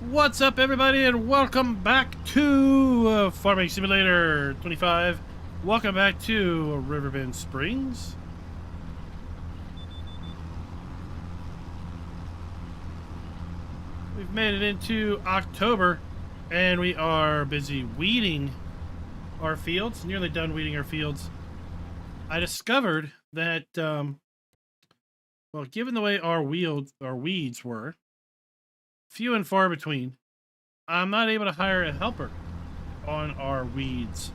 What's up, everybody, and welcome back to Farming Simulator 25. Welcome back to Riverbend Springs. We've made it into October, and we are busy weeding our fields. Nearly done weeding our fields. I discovered that, well, given the way our weeds were, few and far between, I'm not able to hire a helper on our weeds.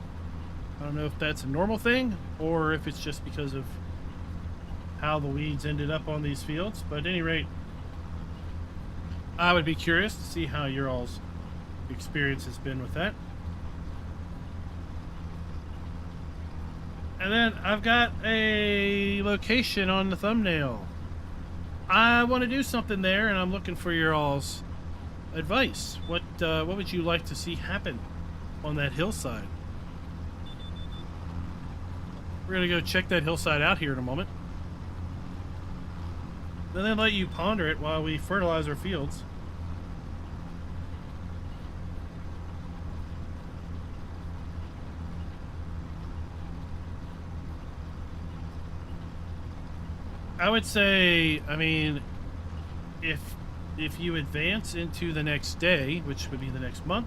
I don't know if that's a normal thing or if it's just because of how the weeds ended up on these fields. But at any rate, I would be curious to see how your all's experience has been with that. And then I've got a location on the thumbnail. I want to do something there, and I'm looking for your all's advice. What would you like to see happen on that hillside? We're gonna go check that hillside out here in a moment, and then let you ponder it while we fertilize our fields. I would say, I mean, if you advance into the next day, which would be the next month,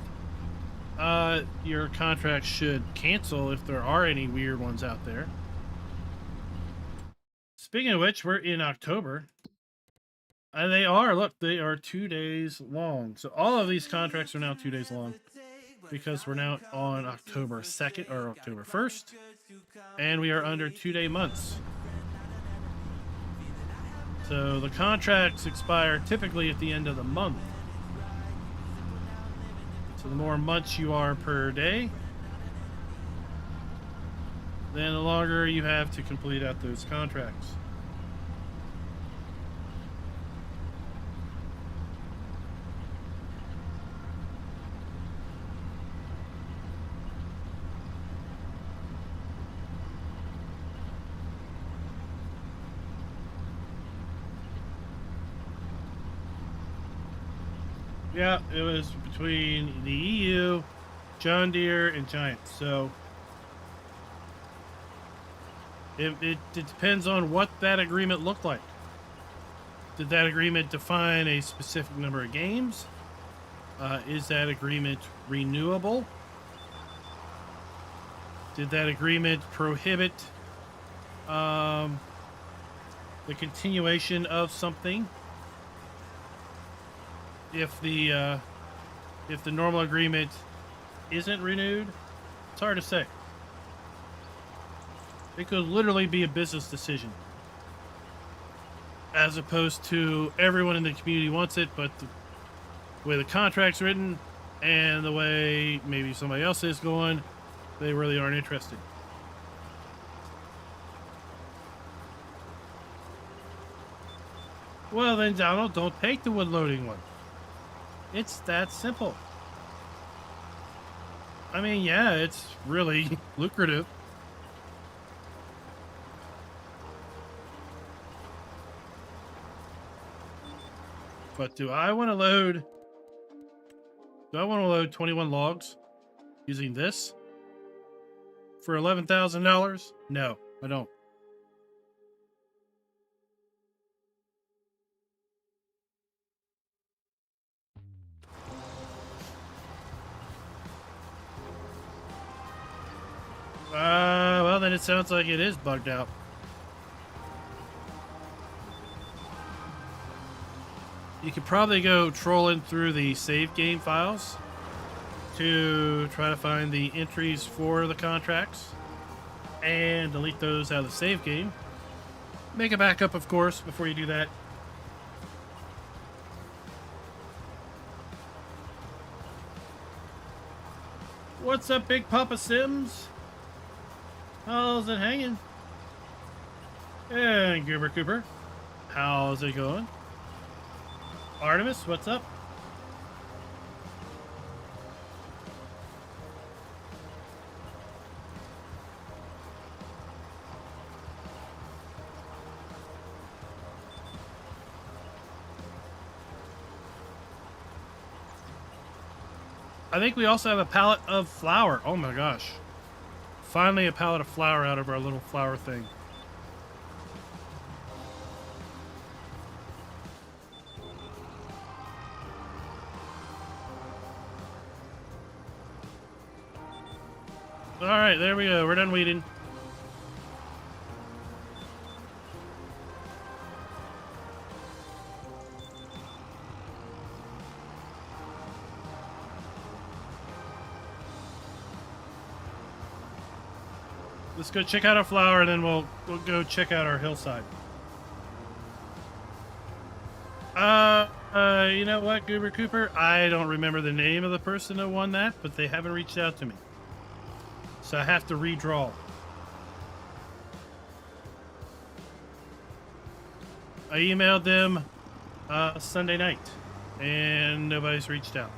your contract should cancel if there are any weird ones out there. Speaking of which, we're in October. And they are 2 days long. So all of these contracts are now 2 days long, because we're now on October 2nd or October 1st. And we are under 2-day months. So the contracts expire typically at the end of the month. So the more months you are per day, then the longer you have to complete out those contracts. Yeah, it was between the EU, John Deere, and Giant. So it depends on what that agreement looked like. Did that agreement define a specific number of games? Is that agreement renewable? Did that agreement prohibit the continuation of something? If the normal agreement isn't renewed, it's hard to say. It could literally be a business decision, as opposed to everyone in the community wants it, but the way the contract's written and the way maybe somebody else is going, they really aren't interested. Well then, Donald, don't take the wood loading one. It's that simple. I mean, yeah, it's really lucrative. But do I want to load 21 logs using this for $11,000? No, I don't. Well, then it sounds like it is bugged out. You could probably go trolling through the save game files to try to find the entries for the contracts and delete those out of the save game. Make a backup, of course, before you do that. What's up, Big Papa Sims? How's it hanging? And Goober Cooper, how's it going? Artemis, what's up? I think we also have a pallet of flour. Oh my gosh. Finally a pallet of flour out of our little flour thing. All right, there we go. We're done weeding. Let's go check out our flower, and then we'll go check out our hillside. You know what, Goober Cooper? I don't remember the name of the person that won that, but they haven't reached out to me. So I have to redraw. I emailed them Sunday night, and nobody's reached out.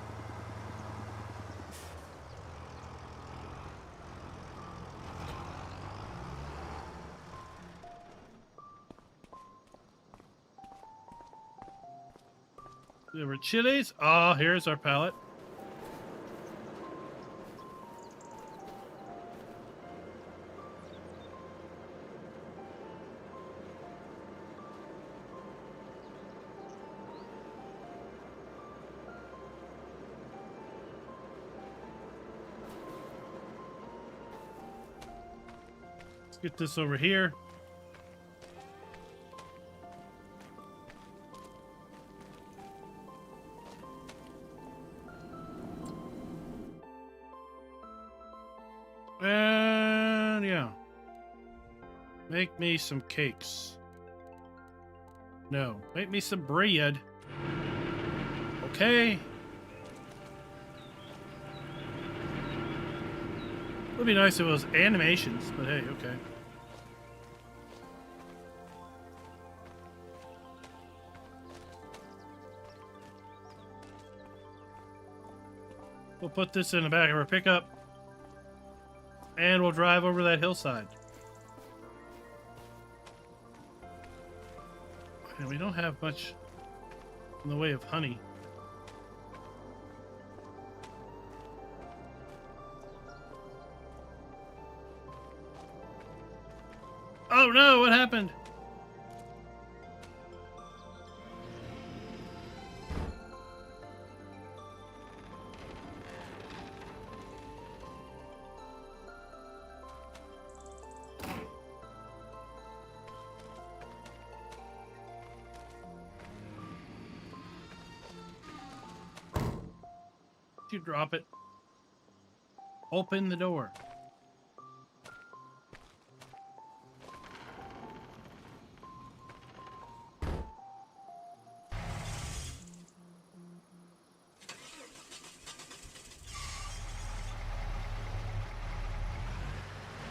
There were chilies. Oh, here's our pallet. Let's get this over here. And yeah. Make me some cakes. No, make me some bread. Okay. Would be nice if it was animations, but hey, okay. We'll put this in the back of our pickup, and we'll drive over that hillside. And we don't have much in the way of honey. Oh no, what happened? You drop it. Open the door.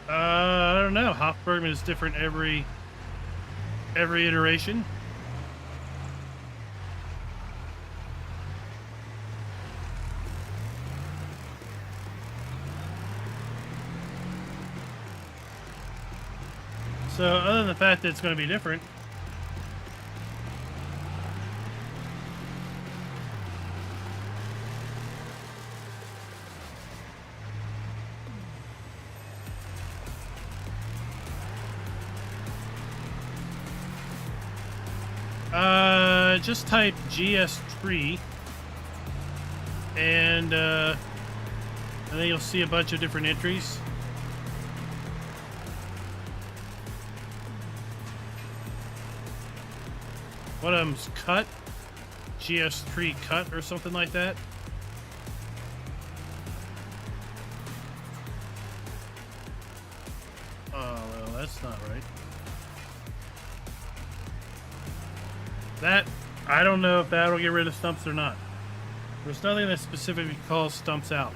I don't know. Hofbergman is different every iteration. So, other than the fact that it's going to be different, just type GS tree, and then you'll see a bunch of different entries. One of them's cut, GS tree cut or something like that. Oh, well, that's not right. That, I don't know if that'll get rid of stumps or not. There's nothing that specifically calls stumps out.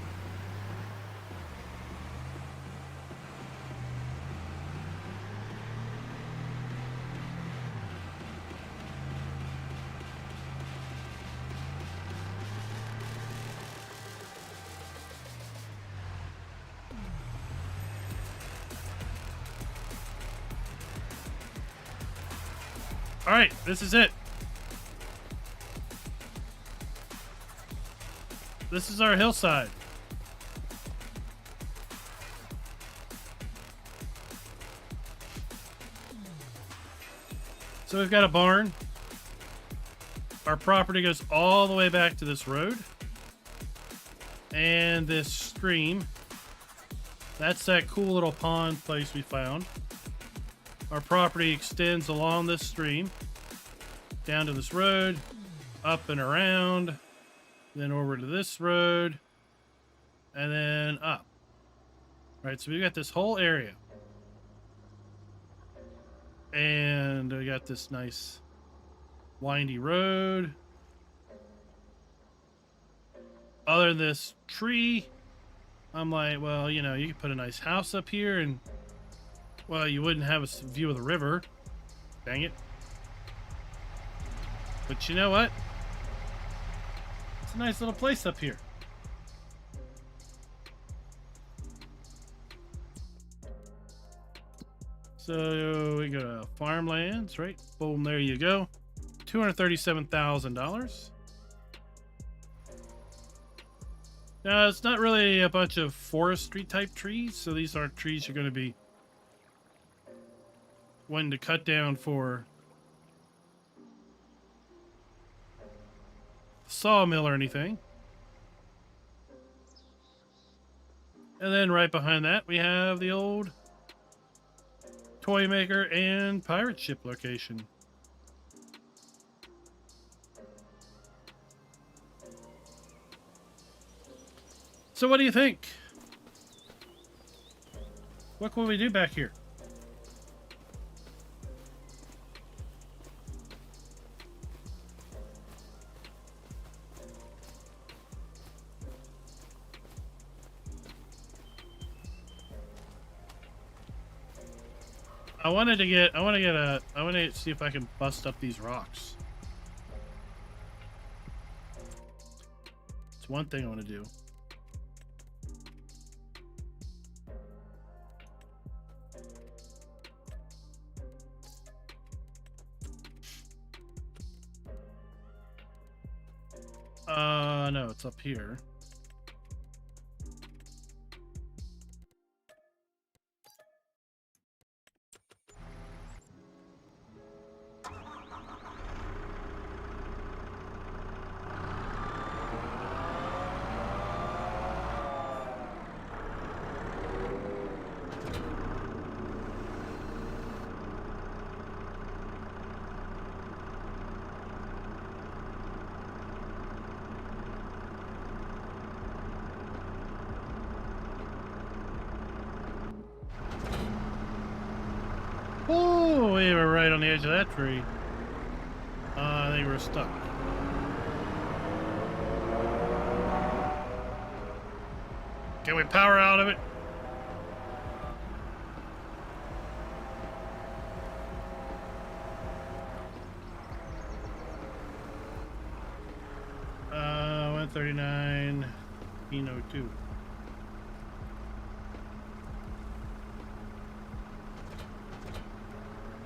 All right, this is it. This is our hillside. So we've got a barn. Our property goes all the way back to this road. And this stream. That's that cool little pond place we found. Our property extends along this stream. Down to this road. Up and around. Then over to this road. And then up. Right, so we've got this whole area. And we got this nice windy road. Other than this tree, I'm like, well, you know, you could put a nice house up here and, well, you wouldn't have a view of the river. Dang it. But you know what? It's a nice little place up here. So we go to farmlands, right? Boom, there you go. $237,000. Now, it's not really a bunch of forestry type trees, so these aren't trees you're going to be wanting to cut down for sawmill or anything. And then right behind that, we have the old toy maker and pirate ship location. So what do you think? What can we do back here? I want to see if I can bust up these rocks. It's one thing I want to do. No, it's up here. Oh, we were right on the edge of that tree. I think we're stuck. Can we power out of it? Uh, 139, 02.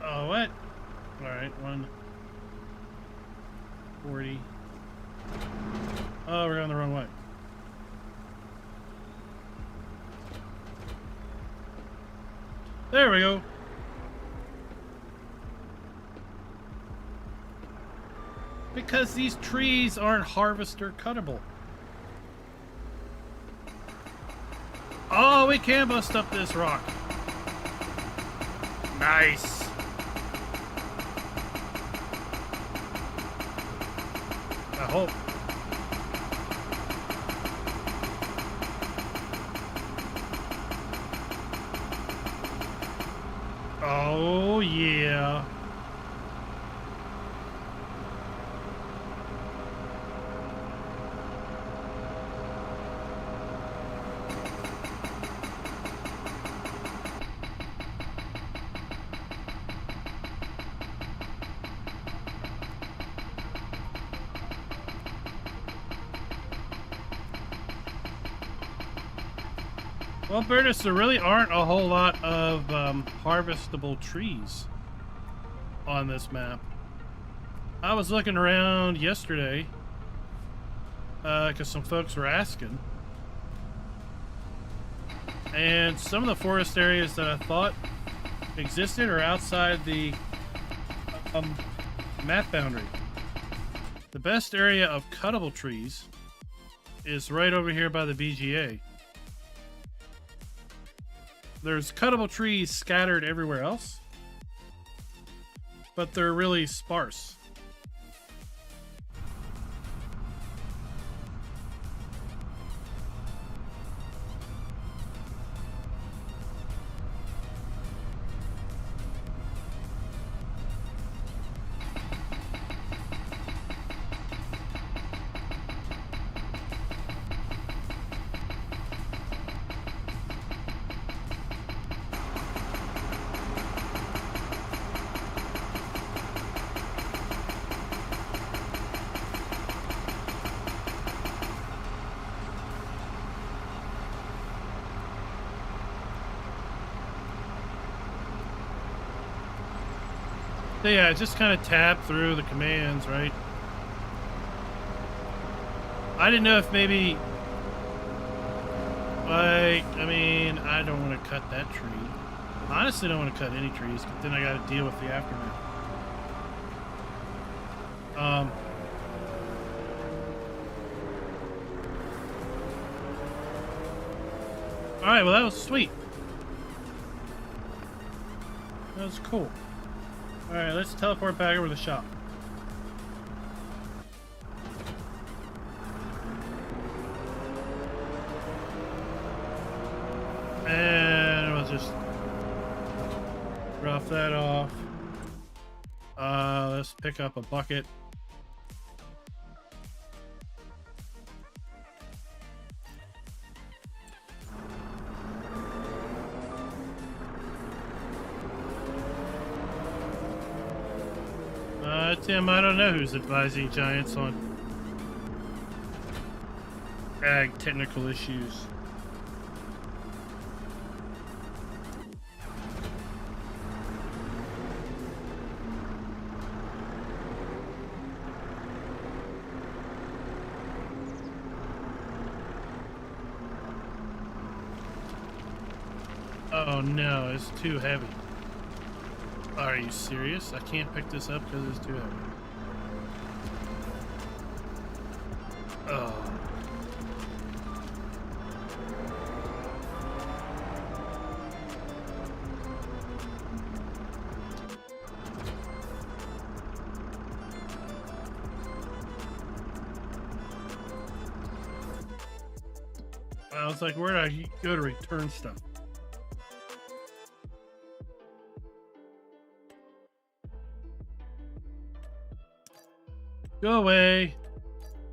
Oh, what? Alright, 140. Oh, we're going the wrong way. There we go. Because these trees aren't harvester cuttable. Oh, we can bust up this rock. Nice. I hope. Oh, yeah. Well, Bertus, there really aren't a whole lot of harvestable trees on this map. I was looking around yesterday. because some folks were asking. And some of the forest areas that I thought existed are outside the map boundary. The best area of cuttable trees is right over here by the VGA. There's cuttable trees scattered everywhere else, but they're really sparse. So yeah, just kind of tap through the commands, right? I didn't know if maybe, like, I mean, I don't want to cut that tree. I honestly don't want to cut any trees, but then I got to deal with the aftermath. All right, well, that was sweet. That was cool. All right, let's teleport back over to the shop. And we'll just rough that off. Let's pick up a bucket. Tim, I don't know who's advising Giants on ag technical issues. Oh no, it's too heavy. Are you serious? I can't pick this up because it's too heavy. Oh. I was like, where do I go to return stuff? Go away.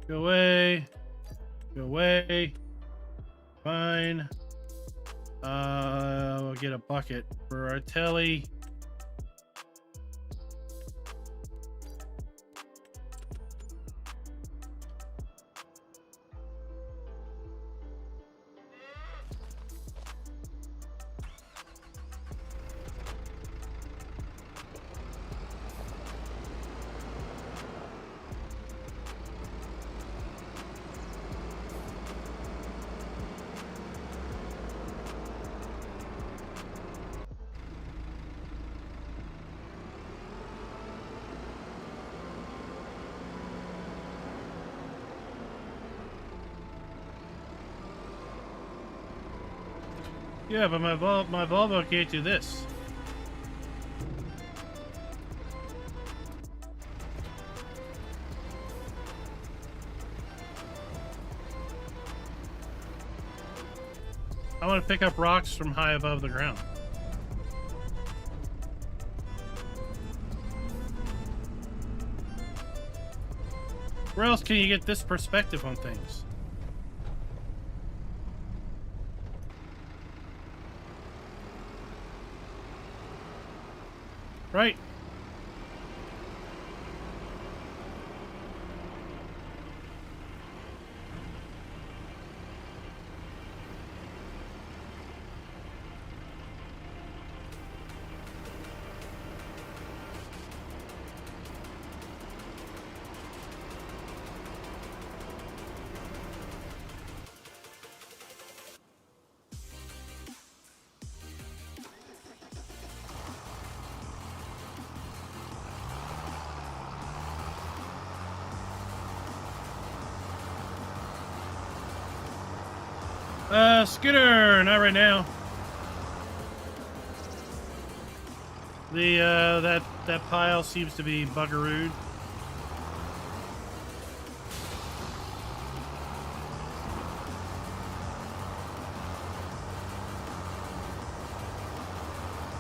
Go away. Go away. Fine. We'll get a bucket for our telly. Yeah, but my Volvo can't do this. I want to pick up rocks from high above the ground. Where else can you get this perspective on things? Right. Scooter, not right now. The that pile seems to be buggerooed.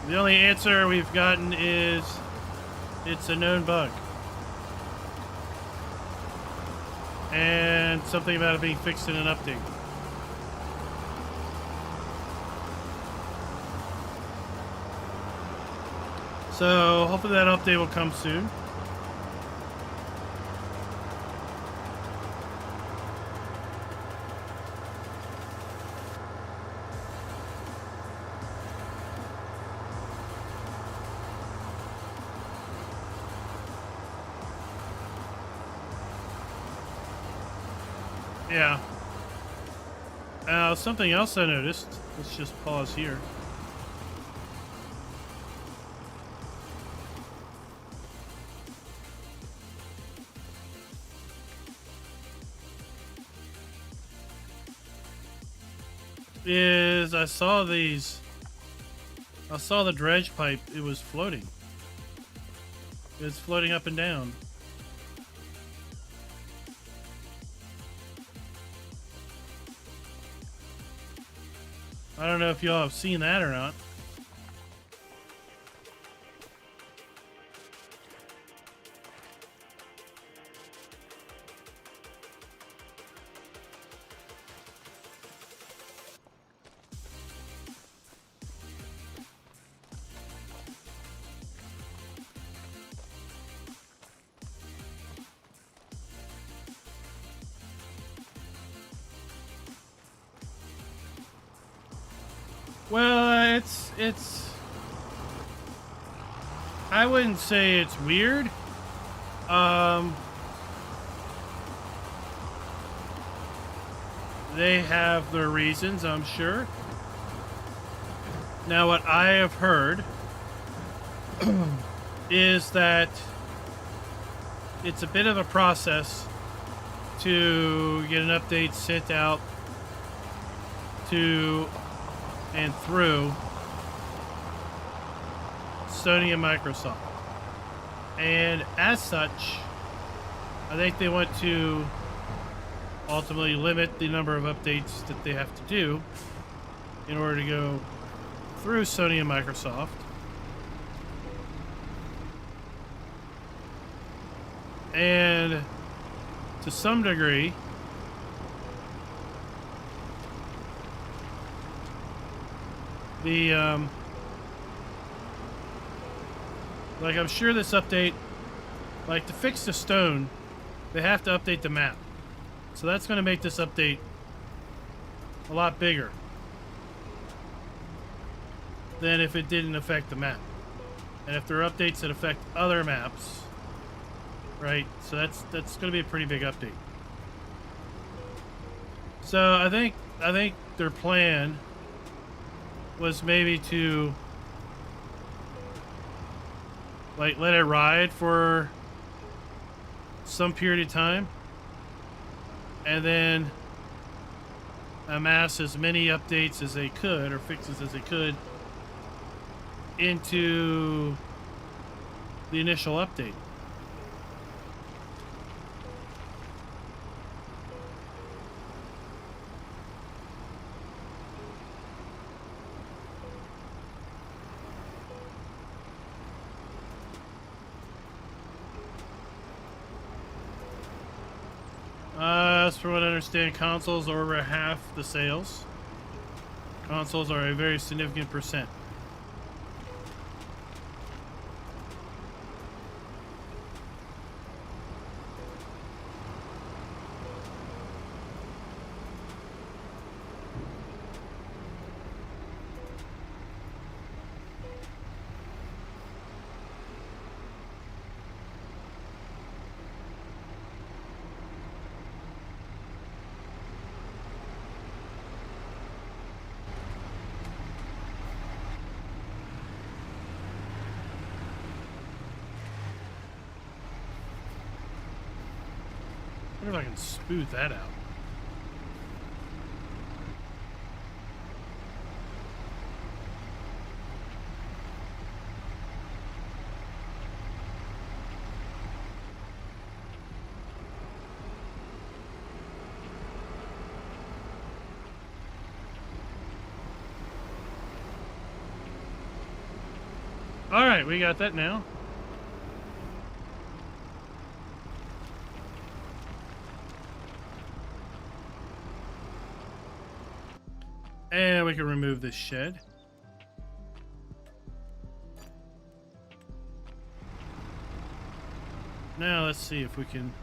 The only answer we've gotten is it's a known bug. And something about it being fixed in an update. So hopefully that update will come soon. Yeah. Something else I noticed. Let's just pause here. Is I saw the dredge pipe. It was floating. It's floating up and down. I don't know if y'all have seen that or not. Well, it's I wouldn't say it's weird. They have their reasons, I'm sure. Now, what I have heard is that it's a bit of a process to get an update sent out to and through Sony and Microsoft. And as such, I think they want to ultimately limit the number of updates that they have to do in order to go through Sony and Microsoft. And to some degree, like, I'm sure this update, like, to fix the stone, they have to update the map. So that's going to make this update a lot bigger than if it didn't affect the map. And if there are updates that affect other maps, right? So that's going to be a pretty big update. So I think their plan was maybe to, like, let it ride for some period of time and then amass as many updates as they could, or fixes as they could, into the initial update. As for what I understand, consoles are over half the sales. Consoles are a very significant percent. I wonder if I can smooth that out. All right, we got that now. And we can remove this shed. Now let's see if we can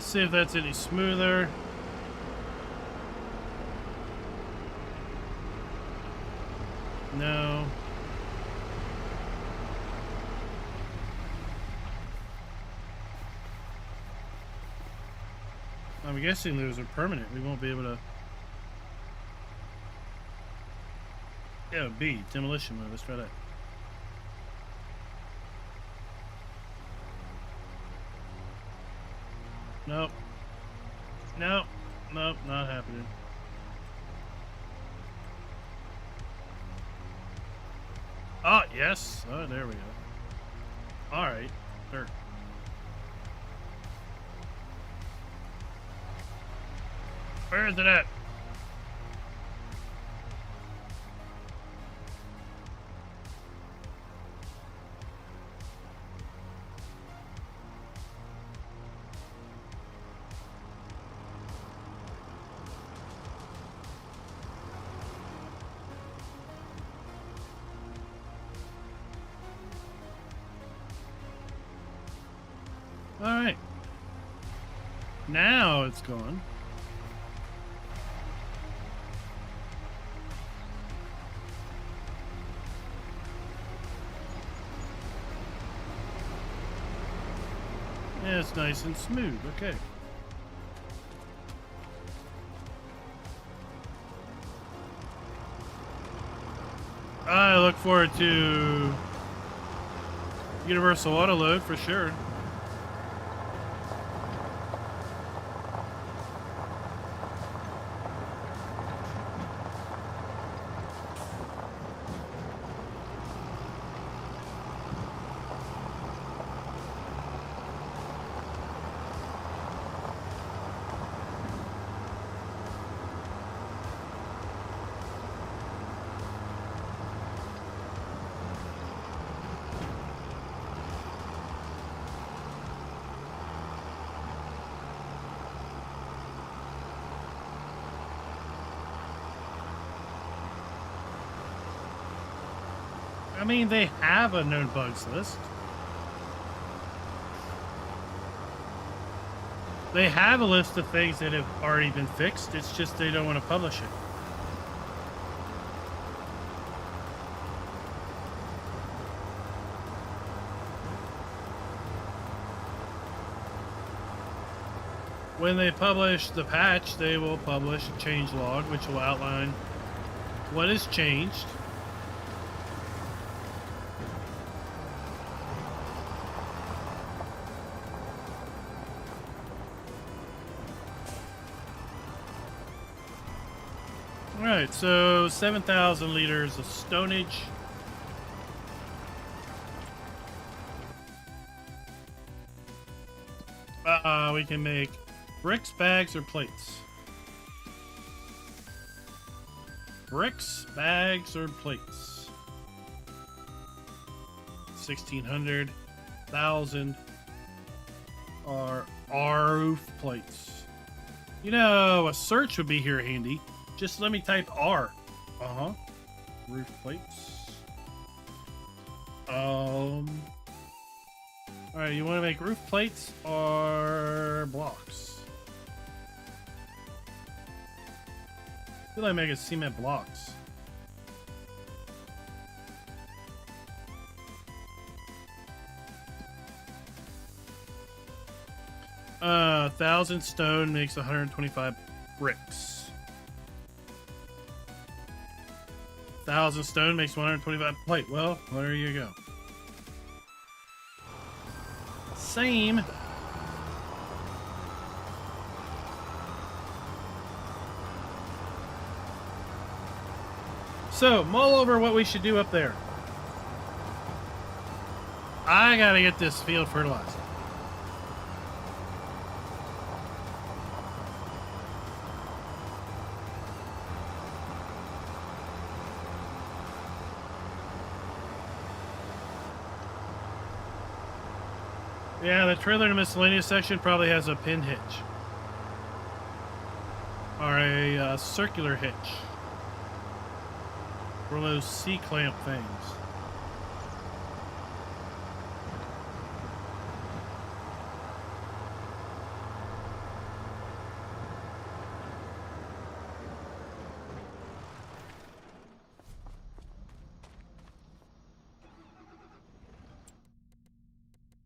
let's see if that's any smoother. No. I'm guessing those are permanent. We won't be able to. Yeah, B, demolition mode. Let's try that. Nope. Nope. Nope, not happening. Oh, yes. Oh, there we go. All right. Sure. Where is it at? All right. Now it's gone. Yeah, it's nice and smooth. Okay. I look forward to Universal Autoload for sure. I mean, they have a known bugs list. They have a list of things that have already been fixed. It's just they don't want to publish it. When they publish the patch, they will publish a change log, which will outline what has changed. All right, so 7,000 liters of stonage. We can make bricks, bags, or plates. Bricks, bags, or plates. 1,600, 1,000 are roof plates. You know, a search would be here handy. Just let me type R. Roof plates. Alright, you want to make roof plates or blocks? I feel like making cement blocks. Uh, 1,000 stone makes 125 bricks. 1,000 stone makes 125 plate. Well, there you go. Same. So, mull over what we should do up there. I gotta get this field fertilized. Yeah, the trailer in the miscellaneous section probably has a pin hitch. Or a circular hitch. For those C-clamp things.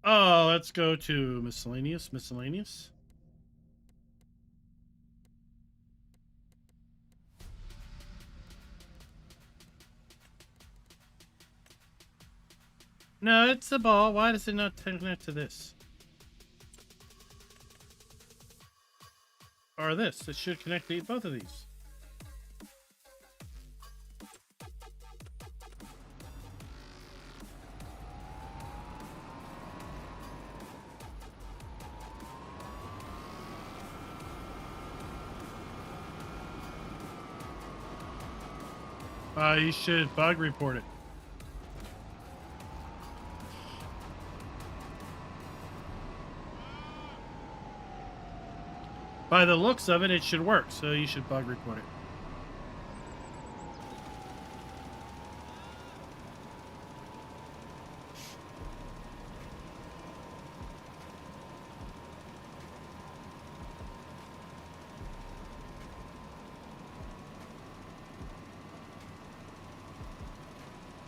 Oh, let's go to miscellaneous. No, it's a ball. Why does it not connect to this? Or this? It should connect to both of these. You should bug report it. By the looks of it, it should work, so you should bug report it.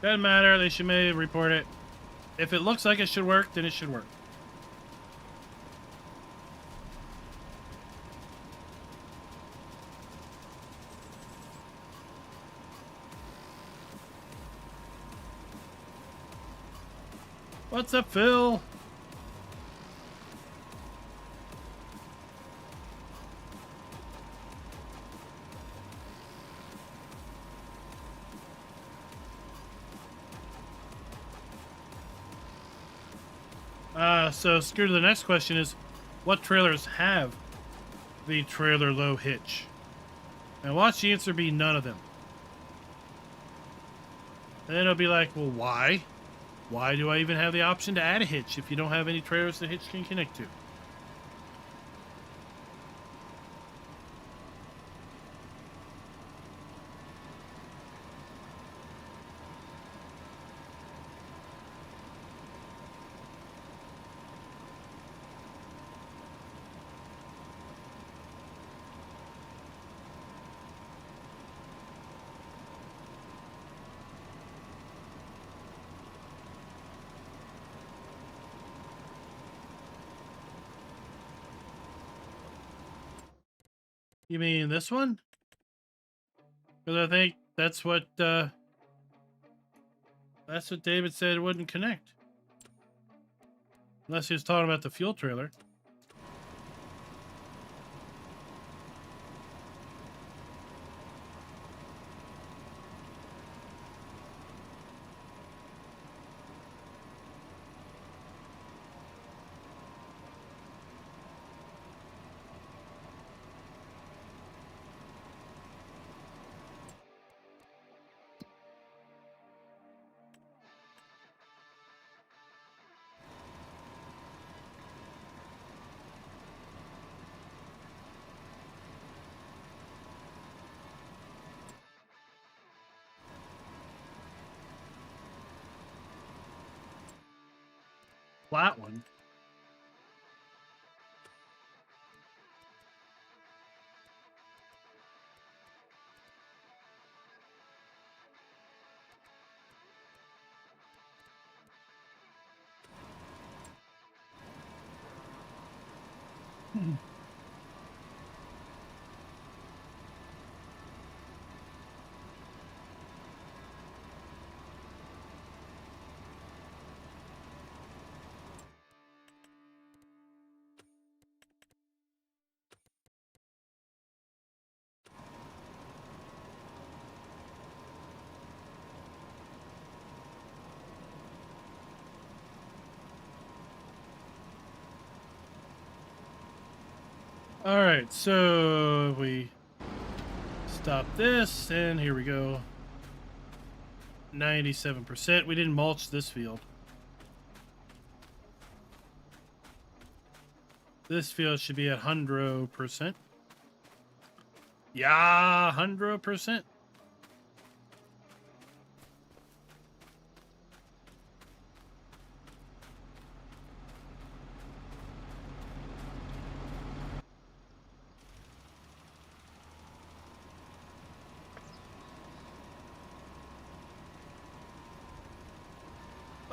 Doesn't matter, they should maybe report it. If it looks like it should work, then it should work. What's up, Phil? So screw to the next question is, what trailers have the trailer low hitch? And watch the answer be none of them. And then it'll be like, well, why? Why do I even have the option to add a hitch if you don't have any trailers the hitch can connect to? You mean this one? Because I think that's what David said it wouldn't connect. Unless he was talking about the fuel trailer. Flat one. All right, so we stop this, and here we go. 97%. We didn't mulch this field. This field should be at 100%. Yeah, 100%.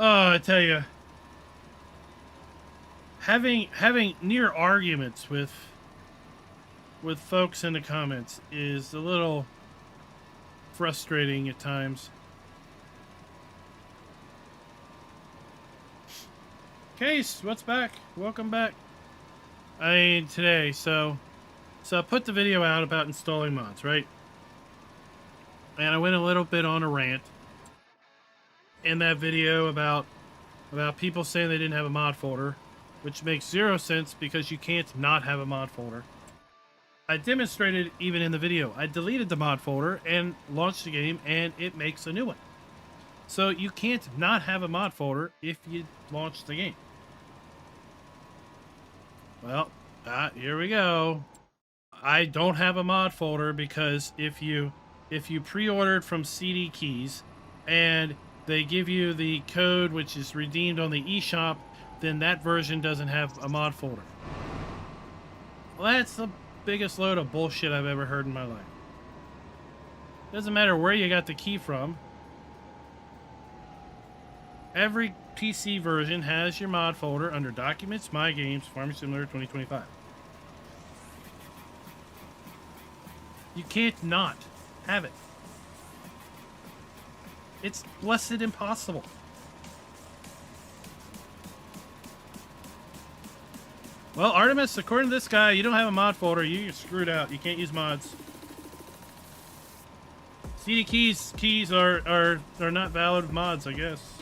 Oh, I tell you, having near arguments with folks in the comments is a little frustrating at times. Case, what's back? Welcome back. I mean, today, so I put the video out about installing mods, right? And I went a little bit on a rant in that video about people saying they didn't have a mod folder, which makes 0 sense because you can't not have a mod folder. I demonstrated even in the video. I deleted the mod folder and launched the game, and it makes a new one. So you can't not have a mod folder if you launch the game. Well, here we go. I don't have a mod folder because if you pre-ordered from CD Keys and they give you the code which is redeemed on the eShop, then that version doesn't have a mod folder. Well, that's the biggest load of bullshit I've ever heard in my life. Doesn't matter where you got the key from. Every PC version has your mod folder under Documents, My Games, Farming Simulator 2025. You can't not have it. It's blessed impossible. Well, Artemis, according to this guy, you don't have a mod folder. You're screwed out. You can't use mods. CD keys are not valid mods, I guess.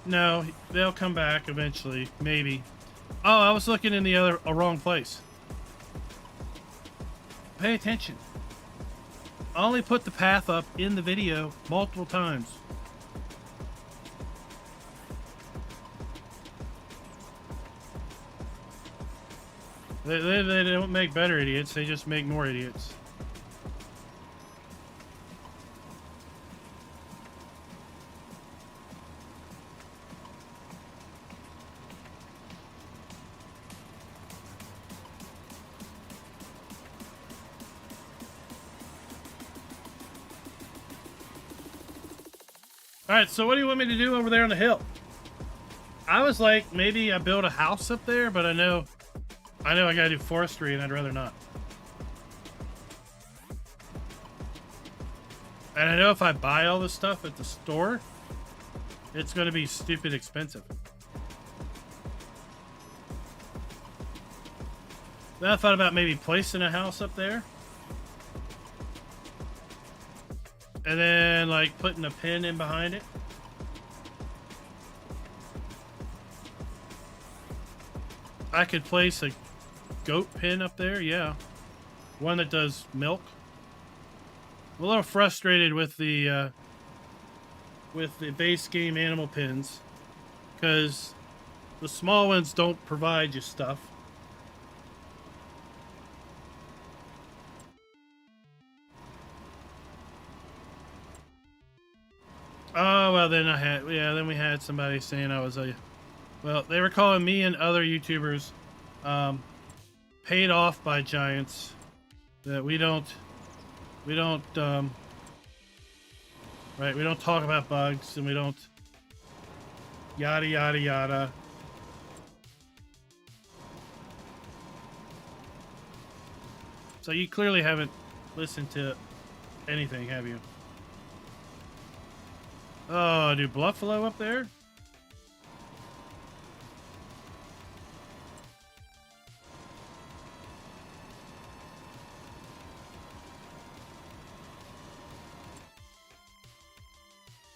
No, they'll come back eventually, maybe. Oh, I was looking in the wrong place. Pay attention. I only put the path up in the video multiple times. They don't make better idiots, they just make more idiots. Alright, so what do you want me to do over there on the hill? I was like, maybe I build a house up there, but I know I gotta do forestry and I'd rather not. And I know if I buy all this stuff at the store, it's gonna be stupid expensive. Then I thought about maybe placing a house up there. And then, like, putting a pin in behind it. I could place a goat pin up there, yeah. One that does milk. I'm a little frustrated with the base game animal pins, because the small ones don't provide you stuff. Oh, well, then we had somebody saying I was well, they were calling me and other YouTubers paid off by giants, that we don't talk about bugs, and we don't yada yada yada. So you clearly haven't listened to anything, have you? Oh, do Buffalo up there?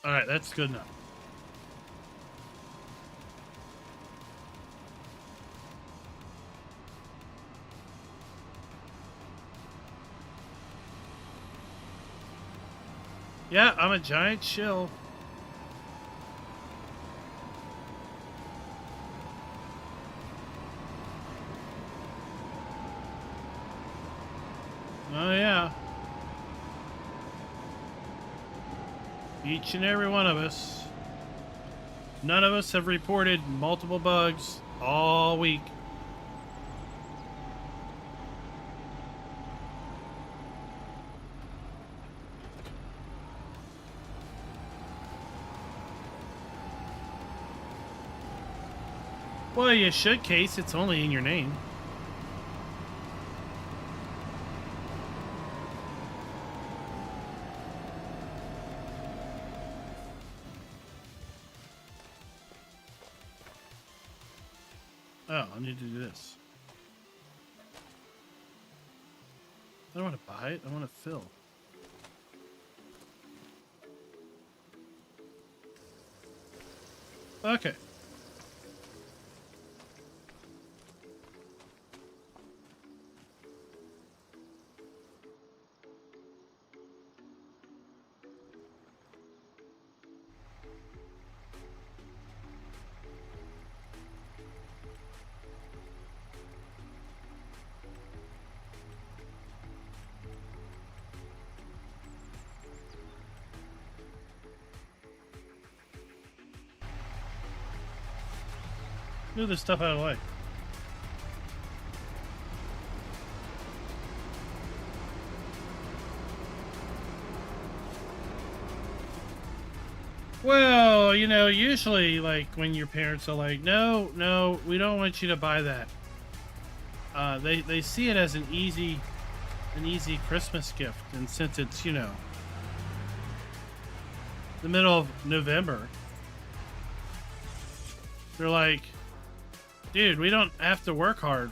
All right, that's good enough. Yeah, I'm a giant shill. Oh, yeah. Each and every one of us. None of us have reported multiple bugs all week. Well, you should, Case. It's only in your name. Oh, I need to do this. I don't want to buy it. I want to fill. Okay. Move this stuff out of the way. Well, you know, usually, like, when your parents are like, no, we don't want you to buy that. They see it as an easy Christmas gift. And since it's, you know, the middle of November, they're like, dude, we don't have to work hard.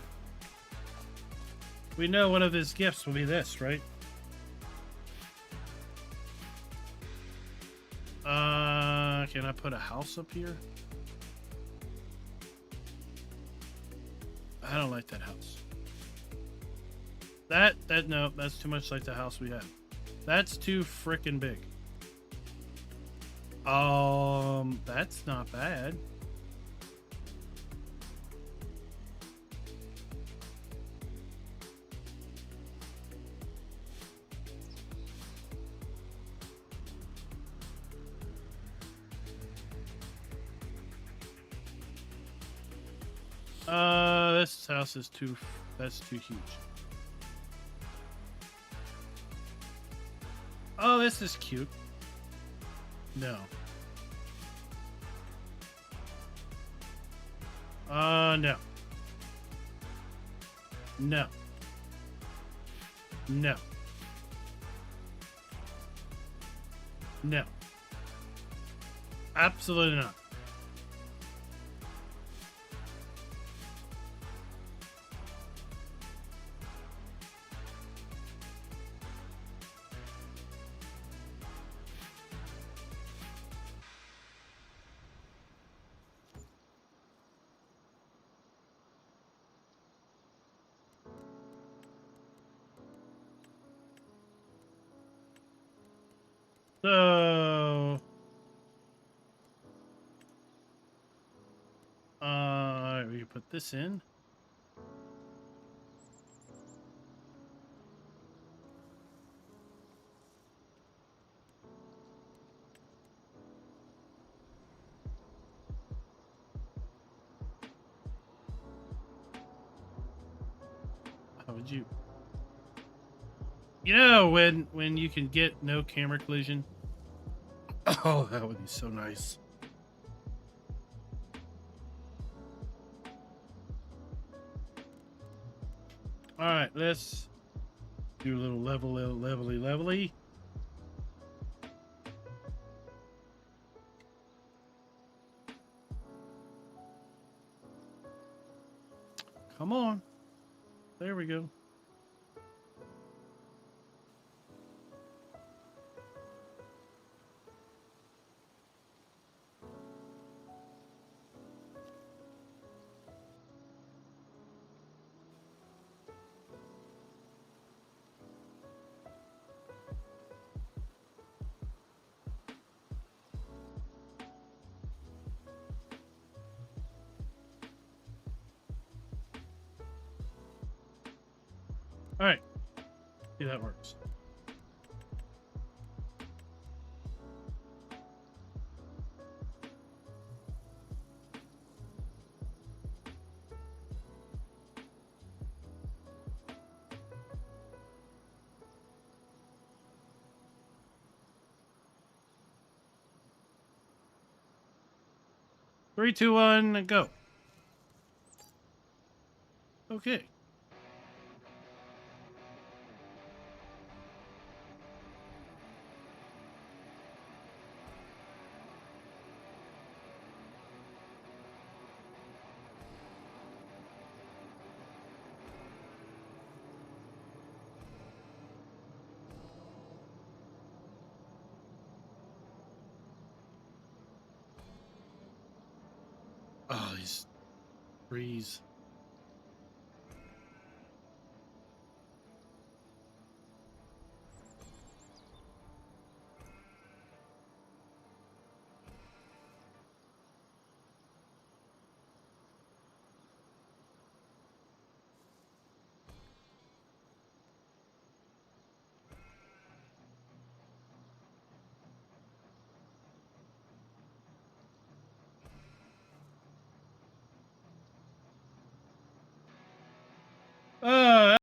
We know one of his gifts will be this, right? Can I put a house up here? I don't like that house. No, that's too much like the house we had. That's too frickin' big. That's not bad. This house is that's too huge. Oh, this is cute. No. No. No. No. No. Absolutely not. So, we can put this in. How would you? You know, when you can get no camera collision. Oh, that would be so nice. All right, let's do a little levelly. Come on. There we go. All right. See if that works. Three, two, one, go. Okay. Oh, these trees. Uh,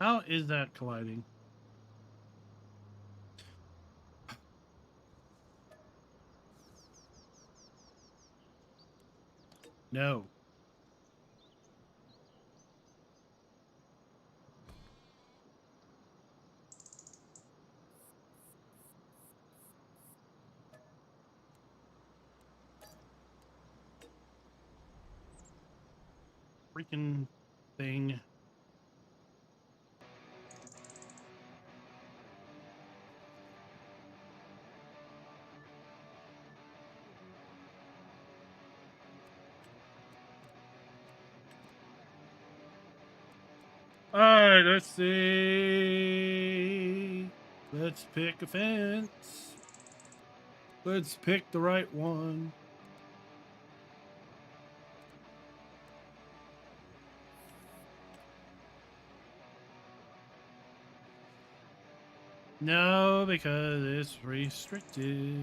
how is that colliding? No. Freaking thing. All right, let's see. Let's pick a fence. Let's pick the right one. No, because it's restricted.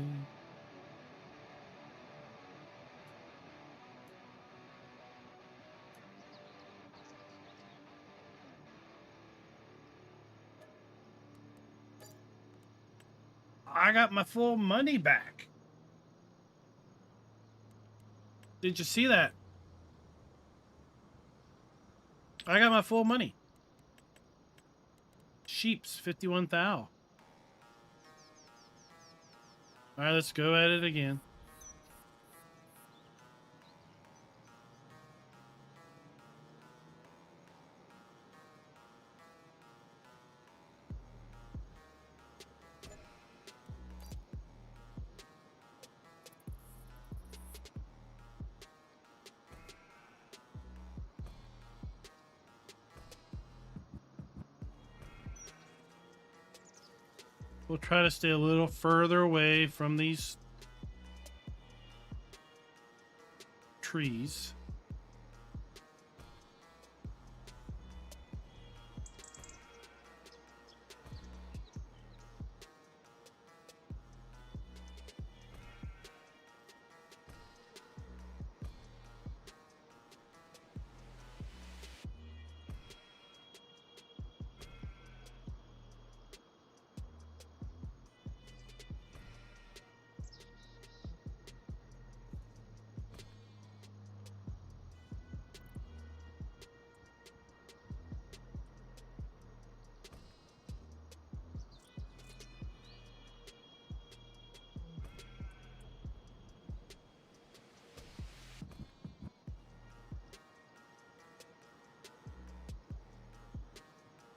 I got my full money back. Did you see that? I got my full money. Sheeps, 51 thou. All right, let's go at it again. We'll try to stay a little further away from these trees.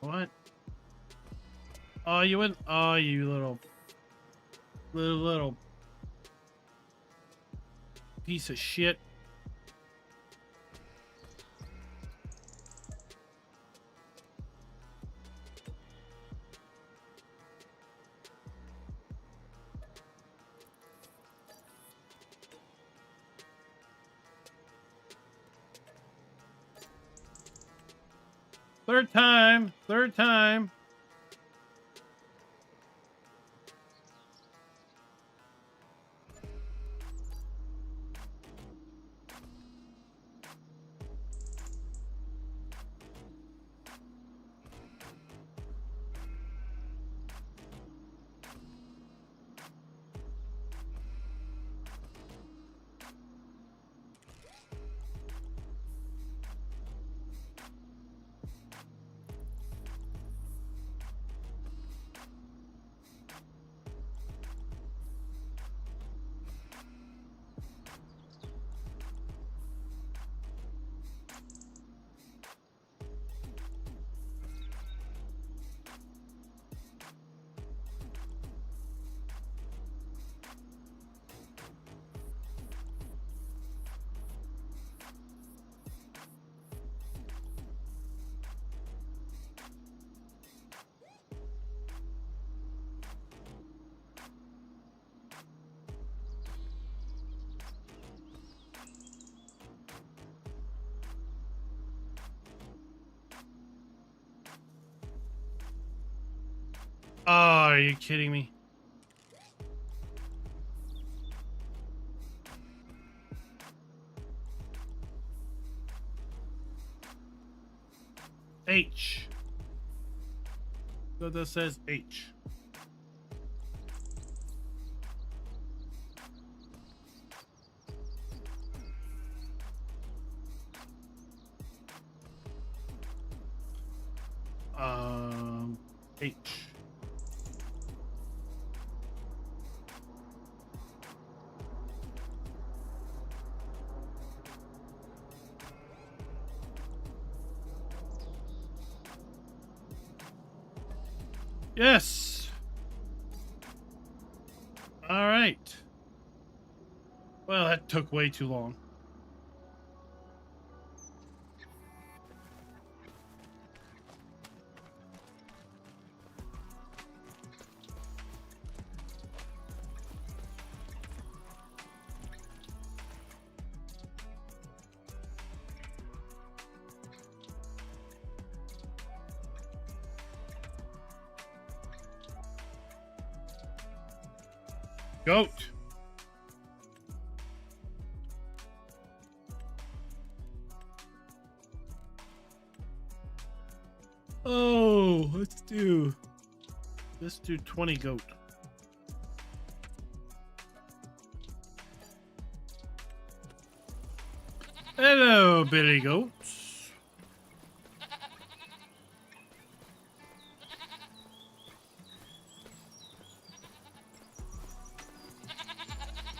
What? Oh, you went. Oh, you little piece of shit. Third time. Third time. Oh, are you kidding me? H. So this says H. H. Yes. All right. Well, that took way too long. Goat. Oh, let's do 20 goat. Hello, bitty goats.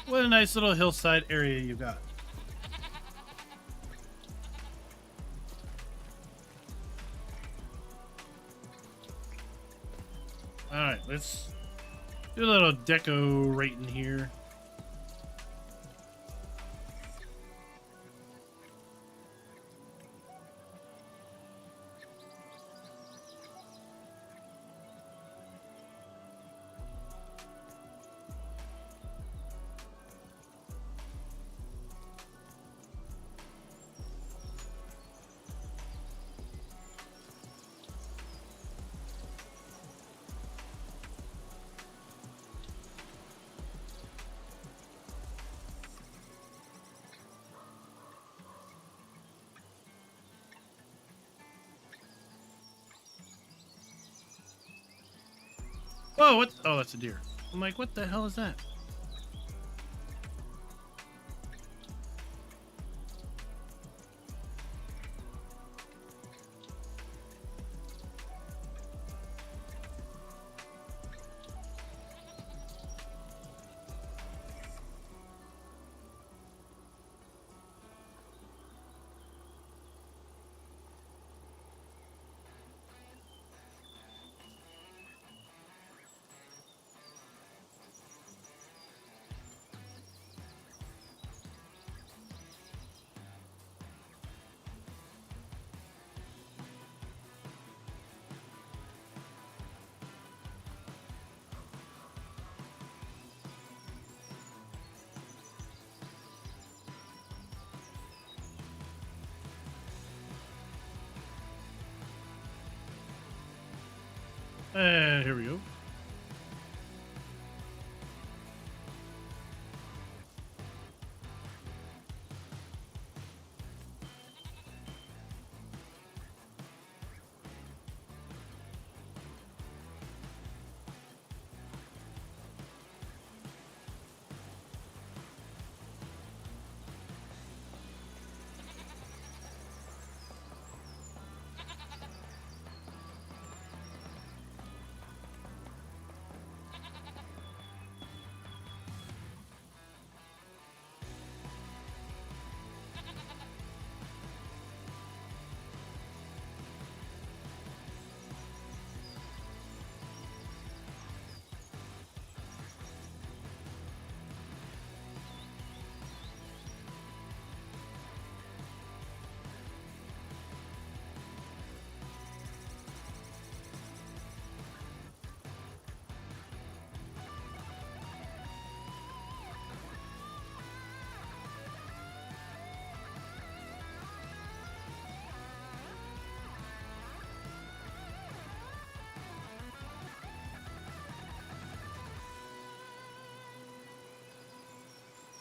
What a nice little hillside area you got. All right, let's do a little decorating here. Whoa, what? Oh, that's a deer. I'm like, what the hell is that? And here we go.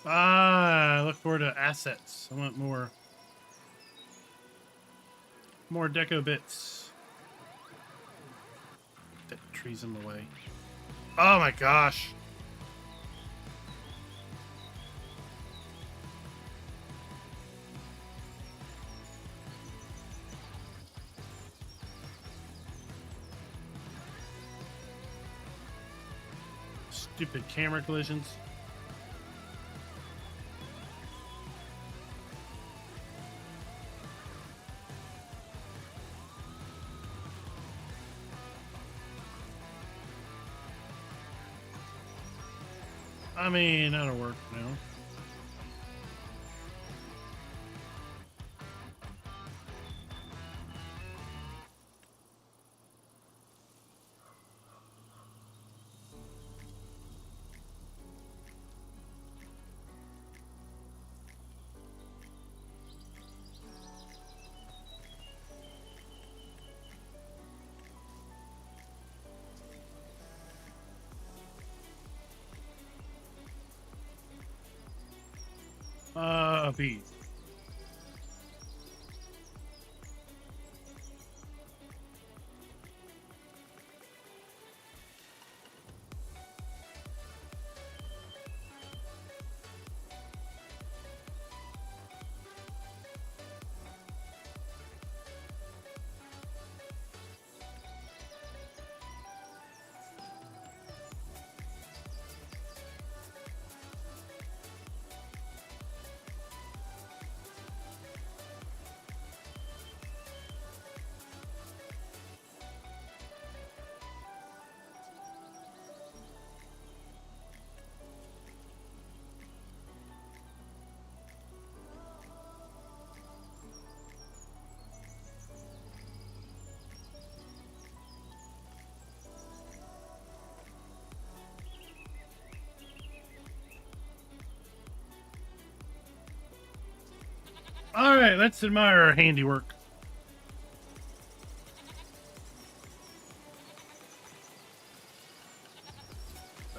Ah, I look forward to assets. I want more deco bits. That tree's in the way. Oh my gosh. Stupid camera collisions. I mean, that'll work now. A bee. All right, let's admire our handiwork.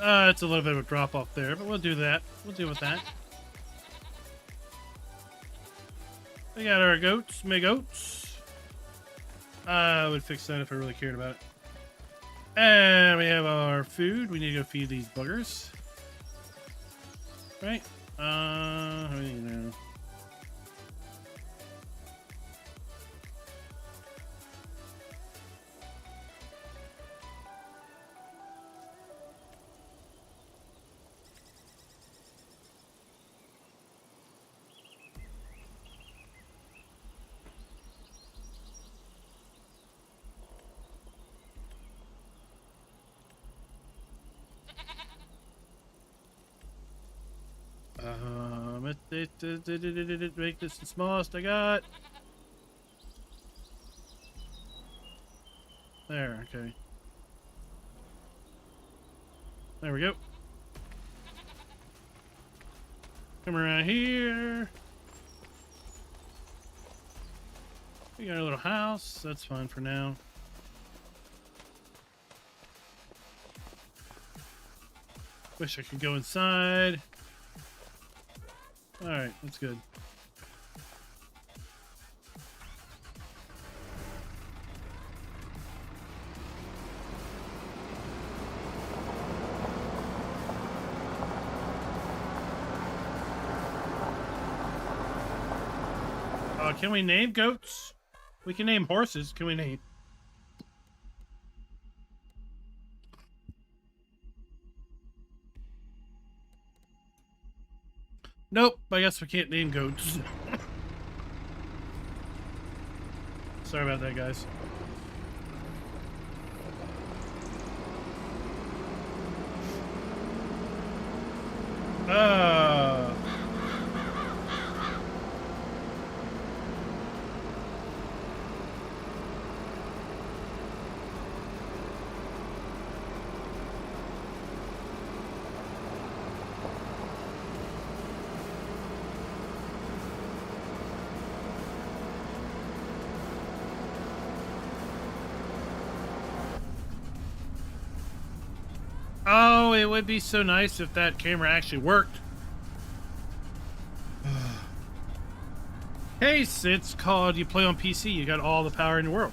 It's a little bit of a drop off there, but we'll do that. We'll deal with that. We got our goats, my goats. I would fix that if I really cared about it. And we have our food. We need to go feed these buggers. Right? What do you know? Make this the smallest I got. There, okay. There we go. Come around here. We got a little house. That's fine for now. Wish I could go inside. Alright, that's good. Can we name goats? We can name horses. Can we name? Nope, I guess we can't name goats. Sorry about that, guys. Oh, it would be so nice if that camera actually worked. Case, it's called you play on PC, you got all the power in the world.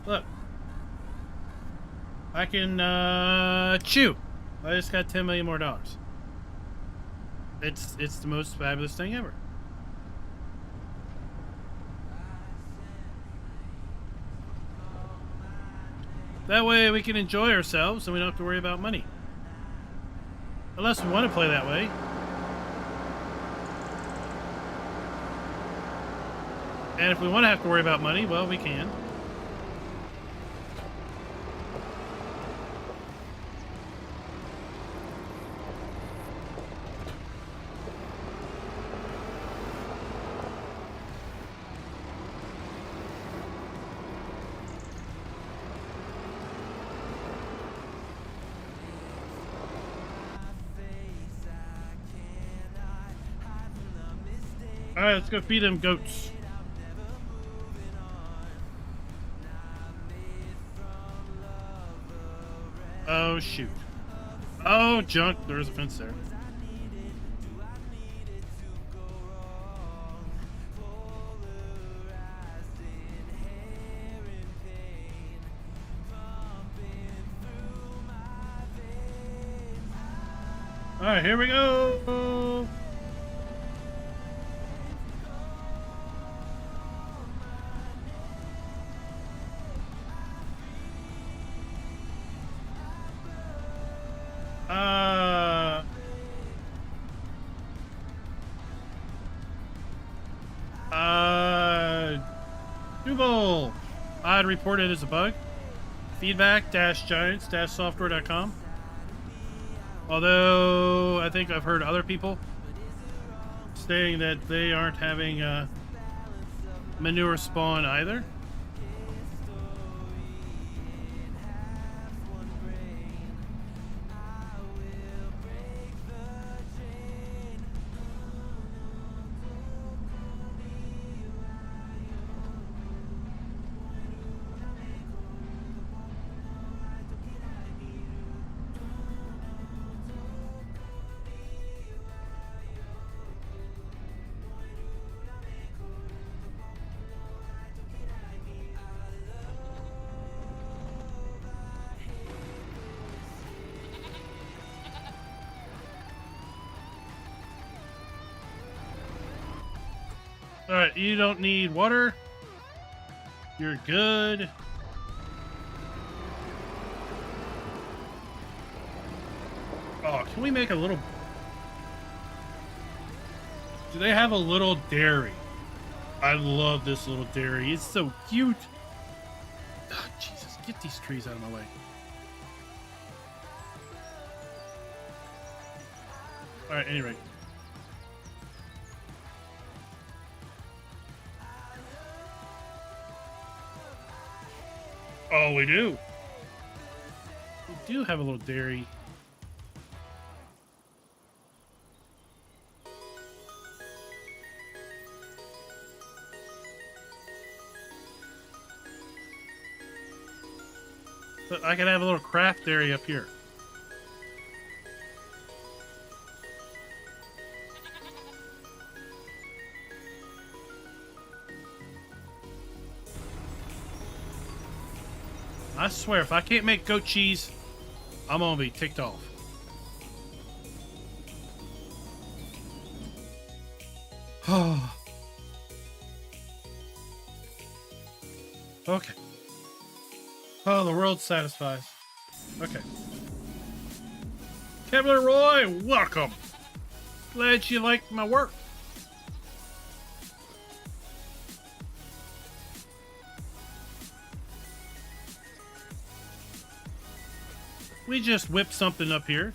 Look. I can chew. I just got $10 million more. It's the most fabulous thing ever. That way we can enjoy ourselves and we don't have to worry about money. Unless we want to play that way. And if we want to have to worry about money, well, we can. Alright, let's go feed them goats. Oh, shoot. Oh, junk. There's a fence there. Alright, here we go. Duval. I'd report it as a bug. Feedback-giants-software.com. Although I think I've heard other people saying that they aren't having manure spawn either. Alright, 'cause I need it to go wrong. All right, you don't need water. You're good. Oh, can we make a little... Do they have a little dairy? I love this little dairy. It's so cute. Oh, Jesus, get these trees out of my way. All right, anyway. Oh, we do. We do have a little dairy. But I can have a little craft dairy up here. I swear, if I can't make goat cheese, I'm gonna be ticked off. Okay. Oh, the world satisfies. Okay. Kevlar Roy, welcome. Glad you liked my work. We just whipped something up here.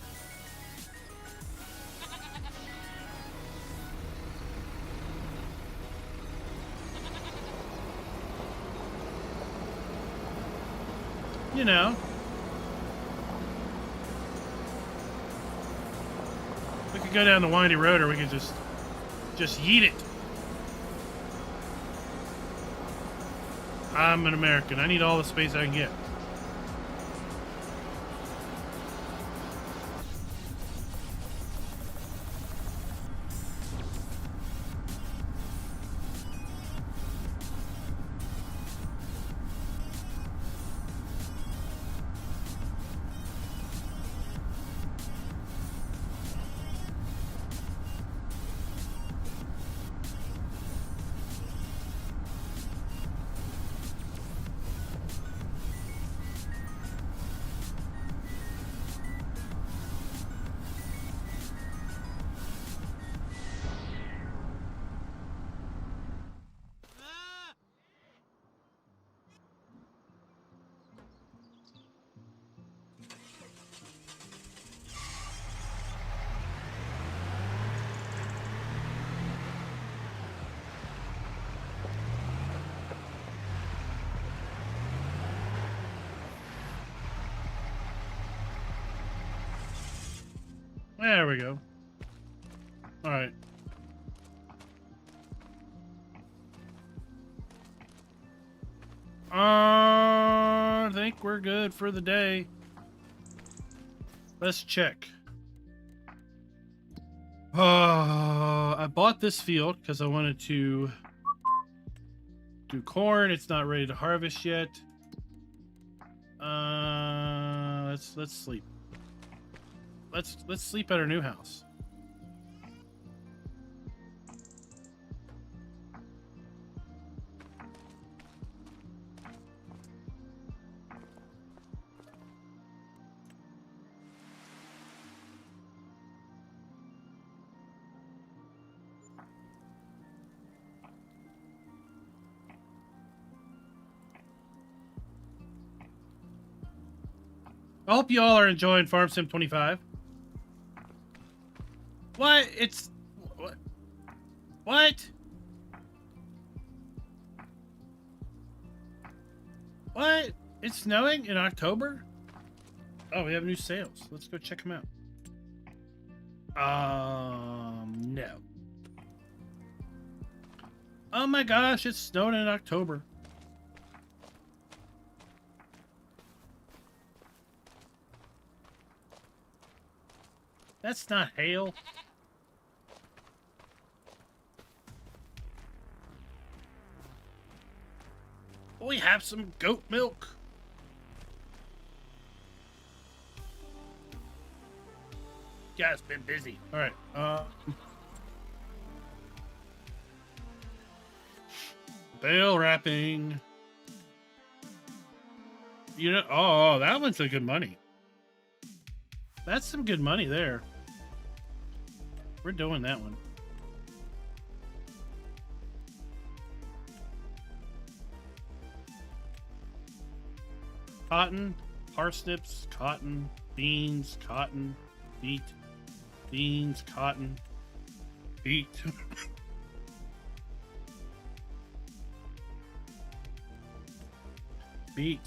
You know. We could go down the windy road, or we could just yeet it. I'm an American. I need all the space I can get. There we go. All right. I think we're good for the day. Let's check. I bought this field because I wanted to do corn. It's not ready to harvest yet. Let's sleep. Let's sleep at our new house. I hope you all are enjoying Farm Sim 25. What? It's... What? What? What? It's snowing in October? Oh, we have new sales. Let's go check them out. No. Oh my gosh, it's snowing in October. That's not hail. We have some goat milk. Yeah, it's been busy. All right. Bale wrapping. You know, oh, that one's a good money. That's some good money there. We're doing that one. Cotton, parsnips, cotton, beans, cotton, beet, beans, cotton, beet. Beet.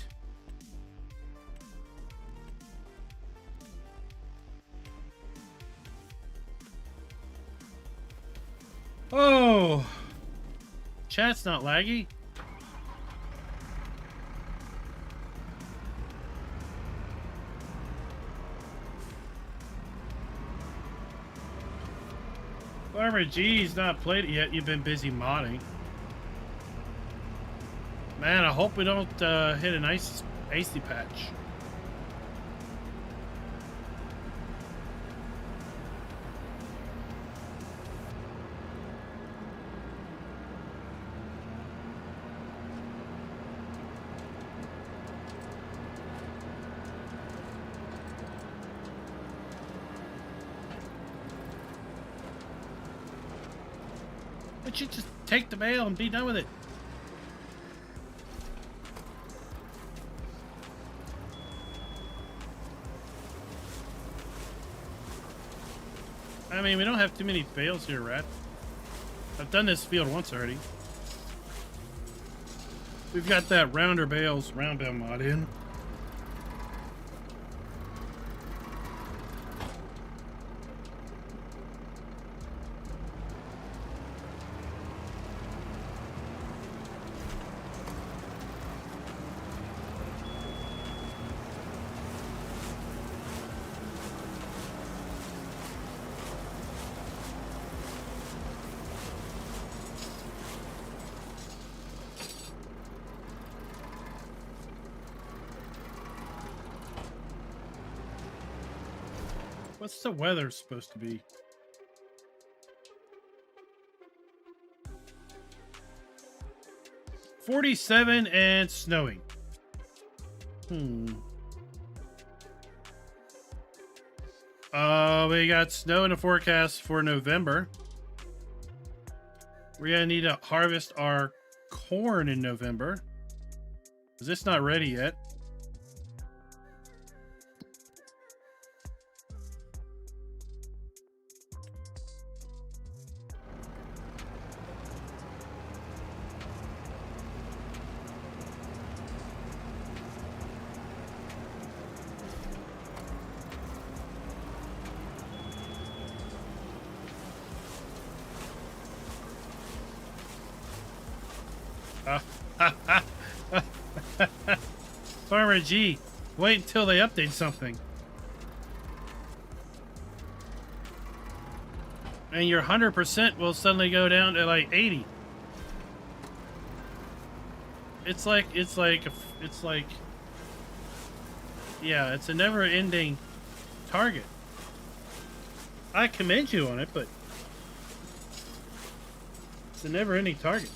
Oh, chat's not laggy. Farmer G's not played it yet. You've been busy modding. Man, I hope we don't hit an icy patch. But you just take the bale and be done with it. I mean, we don't have too many bales here, Rat. I've done this field once already. We've got that round bale mod in. What's the weather supposed to be? $47 and snowing. We got snow in the forecast for November. We're gonna need to harvest our corn in November. Is this not ready yet? Farmer G, wait until they update something. And your 100% will suddenly go down to like 80. It's like, yeah, it's a never-ending target. I commend you on it, but it's a never-ending target.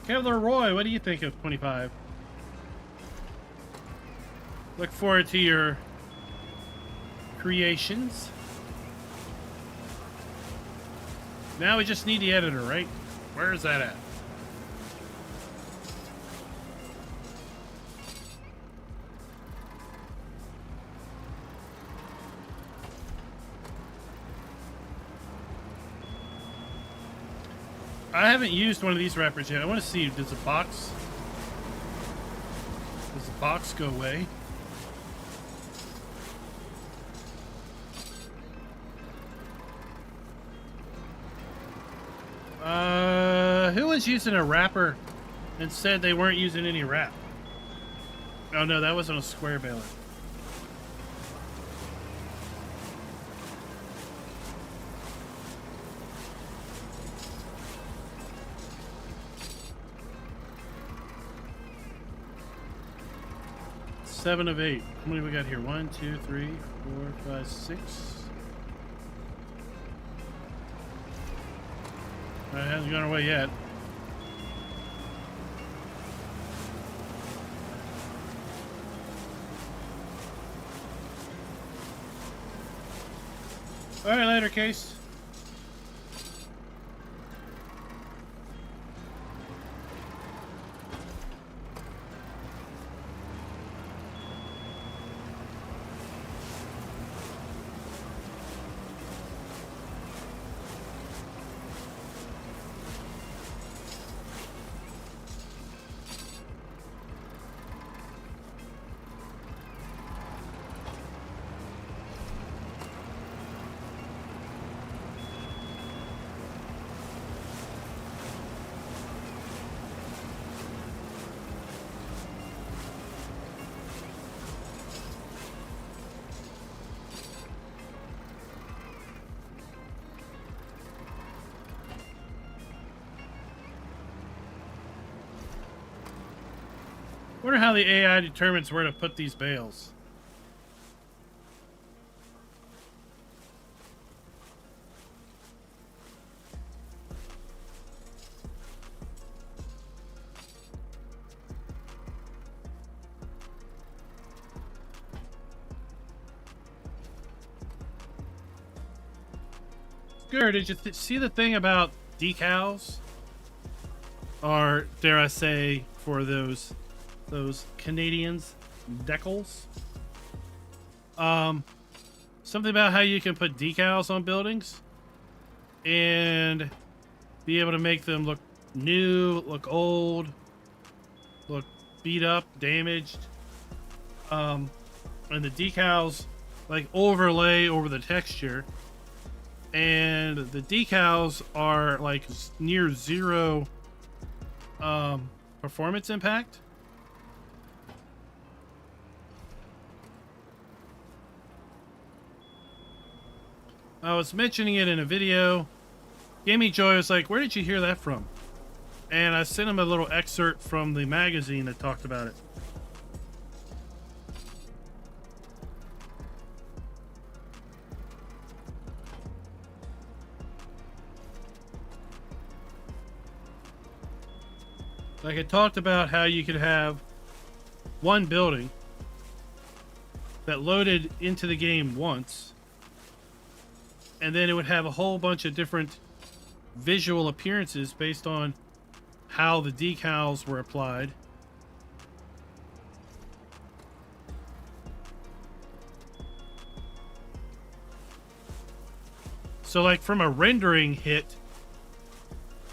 Kevlar Roy, what do you think of 25? Look forward to your creations. Now we just need the editor, right? Where is that at? I haven't used one of these wrappers yet. I want to see, does the box go away? Who was using a wrapper and said they weren't using any wrap? Oh no, that wasn't a square baler. Seven of 8. How many we got here? 1, 2, 3, 4, 5, 6. It hasn't gone away yet. All right, later, Case. Wonder how the AI determines where to put these bales. Good. Did you see the thing about decals? Or dare I say, for those Canadians, decals? Something about how you can put decals on buildings and be able to make them look new, look old, look beat up, damaged. And the decals like overlay over the texture, and the decals are like near zero performance impact. I was mentioning it in a video. Gaming Joy was like, where did you hear that from? And I sent him a little excerpt from the magazine that talked about it. Like, it talked about how you could have one building that loaded into the game once, and then it would have a whole bunch of different visual appearances based on how the decals were applied. So like from a rendering hit,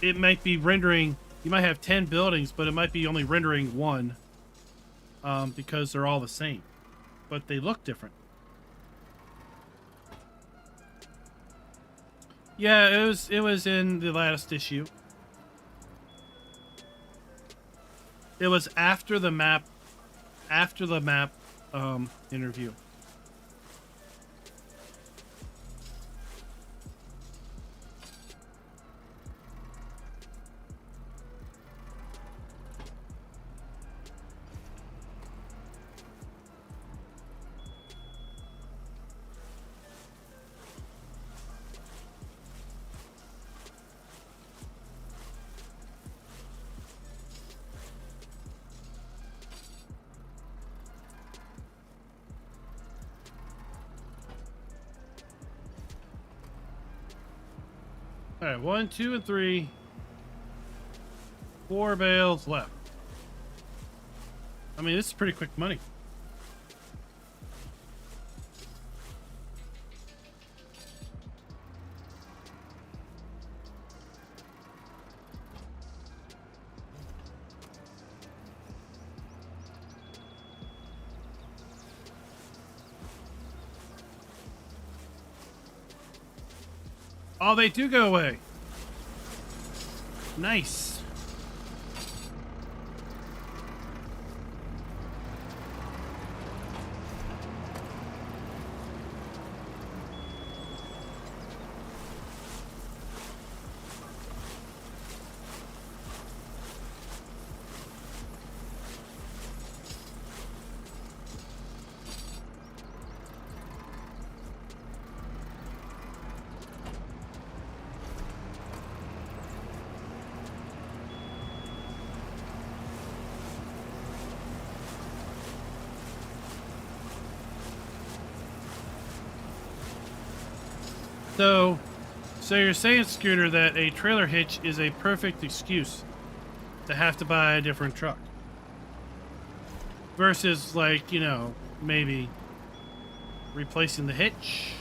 it might be rendering, you might have 10 buildings, but it might be only rendering one, because they're all the same, but they look different. Yeah, it was in the last issue. It was after the map interview. All right, 1, 2, and 3. 4 bales left. I mean, this is pretty quick money. Oh, they do go away. Nice. So you're saying, Scooter, that a trailer hitch is a perfect excuse to have to buy a different truck versus, like, you know, maybe replacing the hitch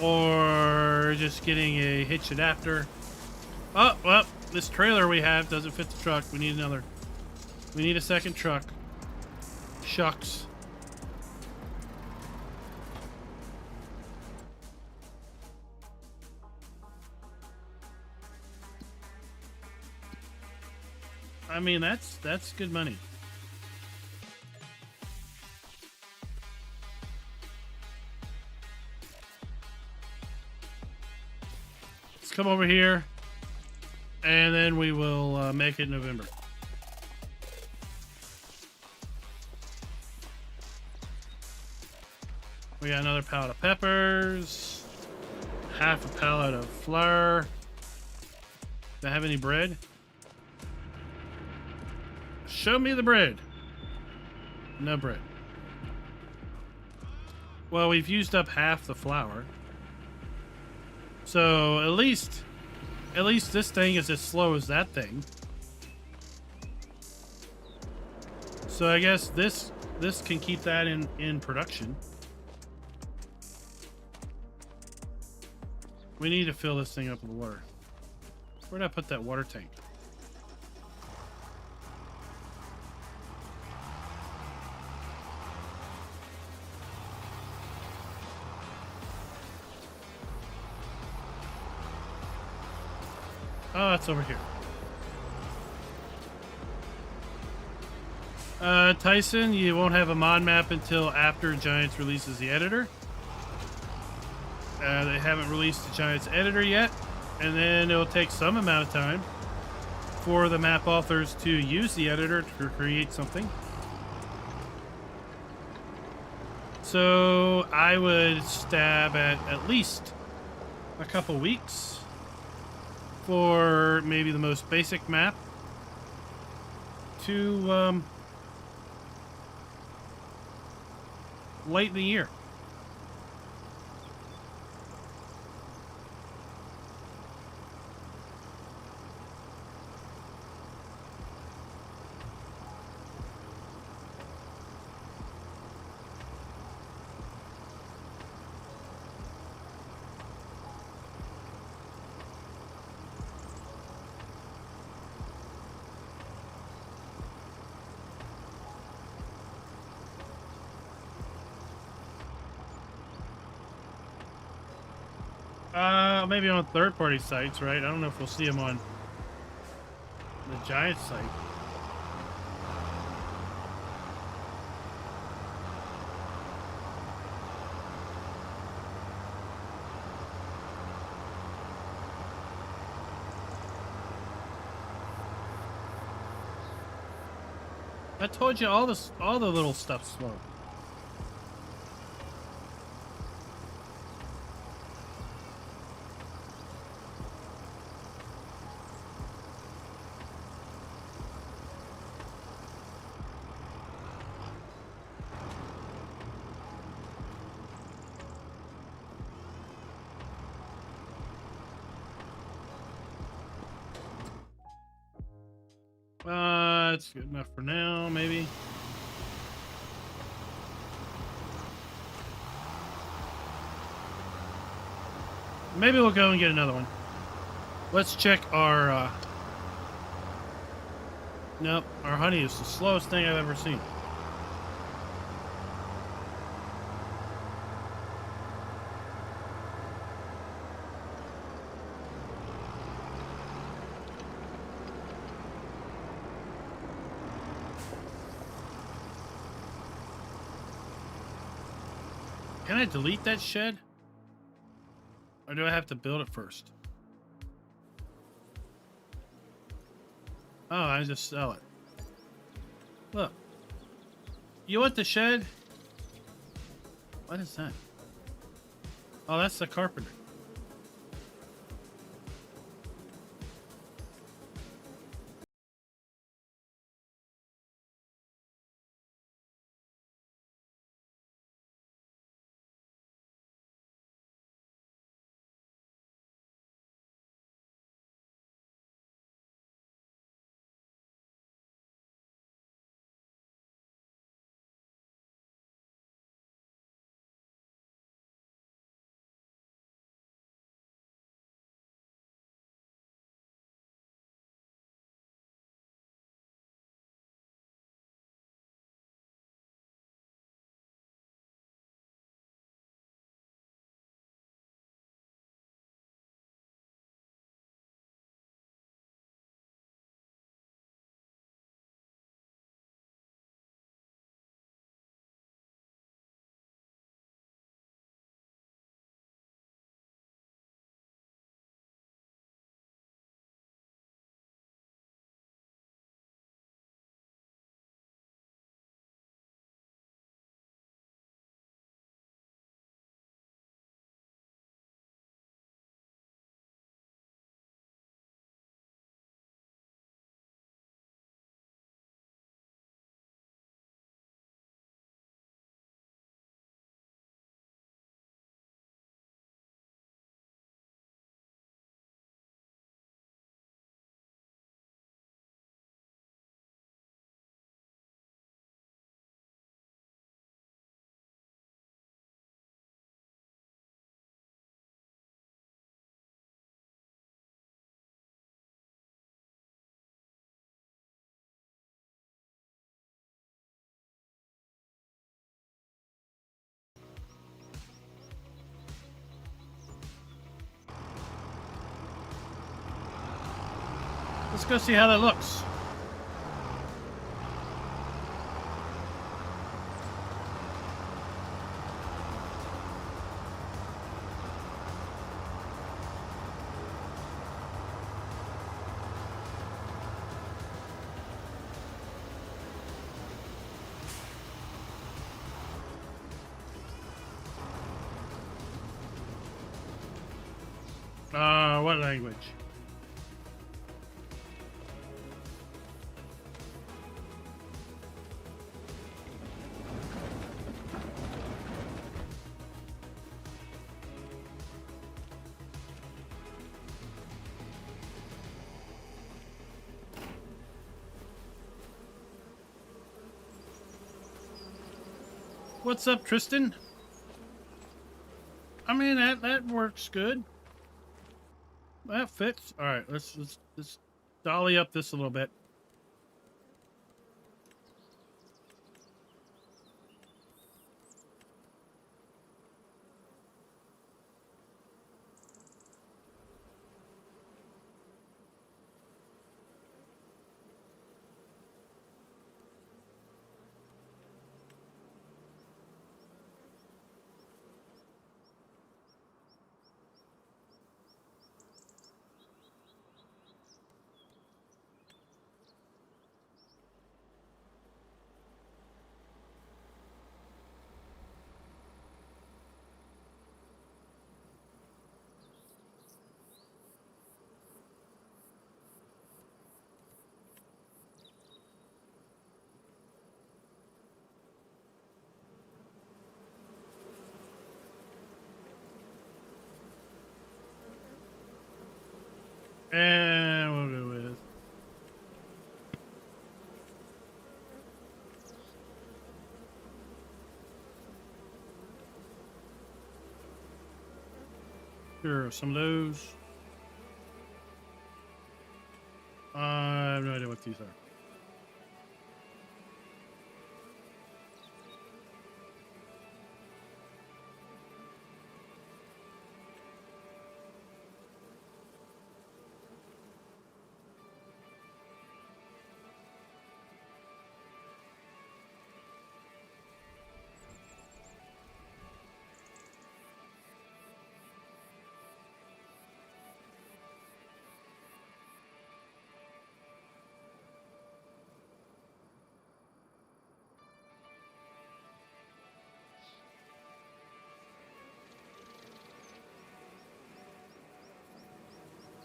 or just getting a hitch adapter. Oh, well, this trailer we have doesn't fit the truck. We need another. We need a second truck. Shucks. I mean, that's good money. Let's come over here, and then we will make it November. We got another pallet of peppers, half a pallet of flour. Do I have any bread? Show me the bread. No bread. Well, we've used up half the flour. So at least this thing is as slow as that thing. So I guess this can keep that in production. We need to fill this thing up with water. Where'd I put that water tank? Oh, it's over here. Tyson, you won't have a mod map until after Giants releases the editor. They haven't released the Giants editor yet, and then it'll take some amount of time for the map authors to use the editor to create something. So I would stab at least a couple weeks for maybe the most basic map to late in the year. Maybe on third-party sites, right? I don't know if we'll see them on the Giants site. I told you all the little stuff's slow. It's good enough for now, maybe. Maybe we'll go and get another one. Let's check our, nope, our honey is the slowest thing I've ever seen. Can I delete that shed? Or do I have to build it first? Oh, I just sell it. Look. You want the shed? What is that? Oh, that's the carpenter. Let's go see how that looks. What language? What's up, Tristan? I mean, that works good. That fits. All right, let's dolly up this a little bit. And we'll go with sure some of those. I have no idea what these are.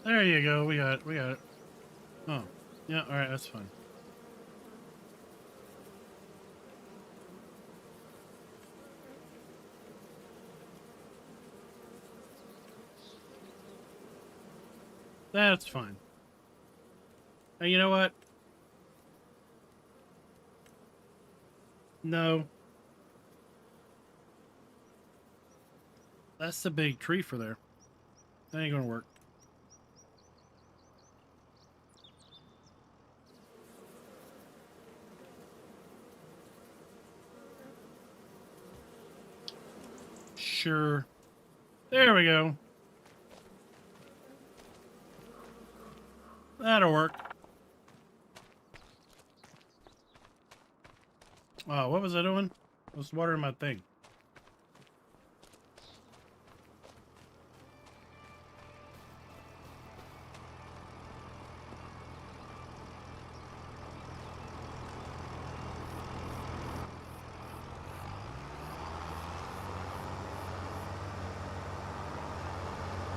There you go. We got it. Oh, yeah. All right, that's fine. That's fine. And you know what? No. That's the big tree for there. That ain't gonna work. Sure. There we go. That'll work. Oh, what was I doing? I was watering my thing.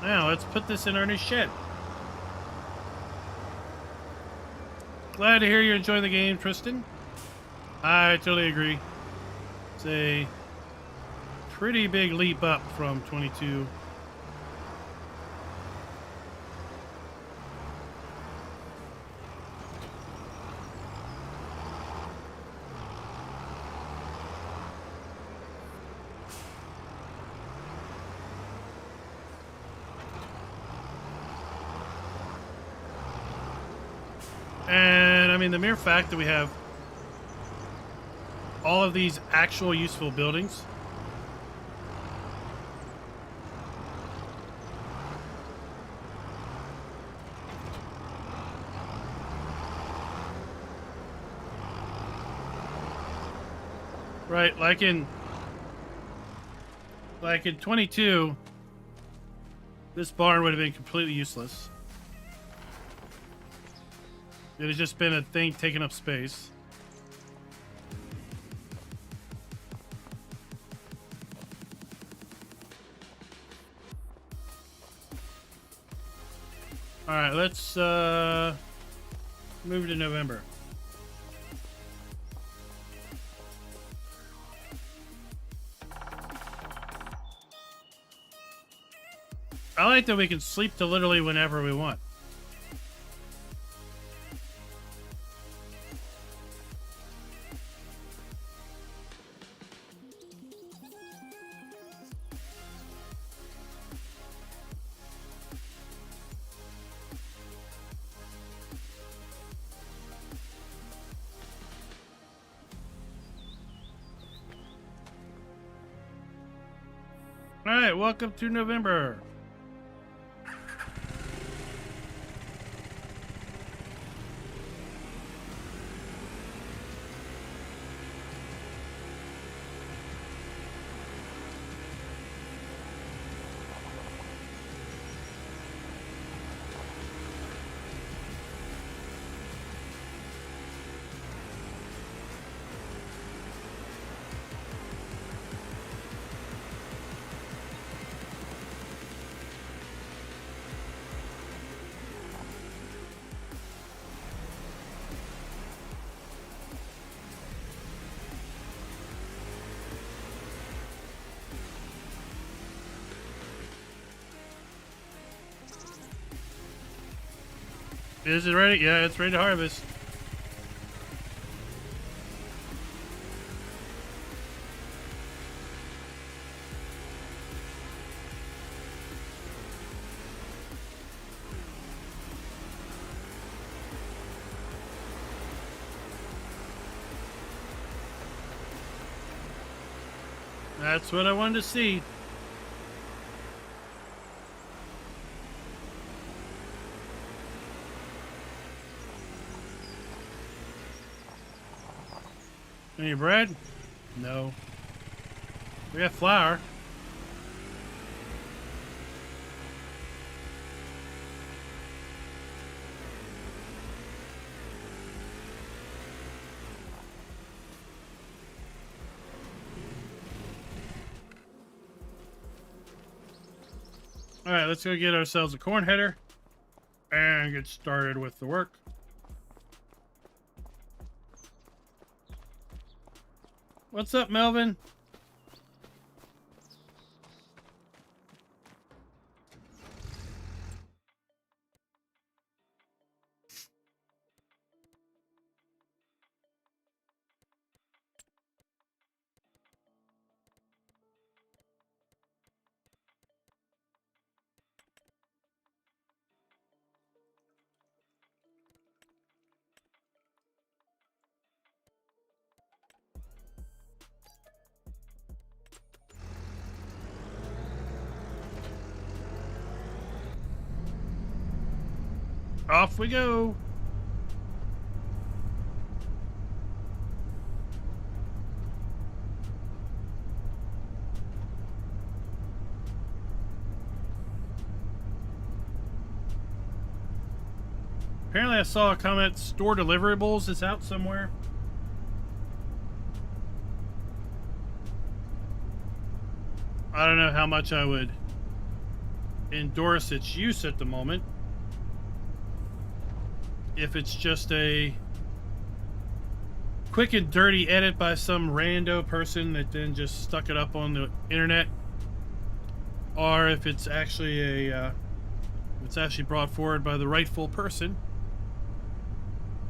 Now, let's put this in our new shed. Glad to hear you're enjoying the game, Tristan. I totally agree. It's a pretty big leap up from 22. And I mean, the mere fact that we have all of these actual useful buildings. Right, like in 22, this barn would have been completely useless. It has just been a thing taking up space. All right, let's move to November. I like that we can sleep to literally whenever we want. All right, welcome to November. Is it ready? Yeah, it's ready to harvest. That's what I wanted to see. Any bread? No. We got flour. All right, let's go get ourselves a corn header and get started with the work. What's up, Melvin? Off we go. Apparently I saw a comment, store deliverables is out somewhere. I don't know how much I would endorse its use at the moment. If it's just a quick and dirty edit by some rando person that then just stuck it up on the internet, or if it's actually it's actually brought forward by the rightful person.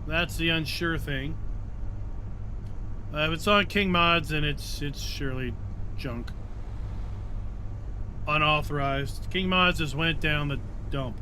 That's the unsure thing. If it's on King Mods, then it's surely junk. Unauthorized. King Mods just went down the dump.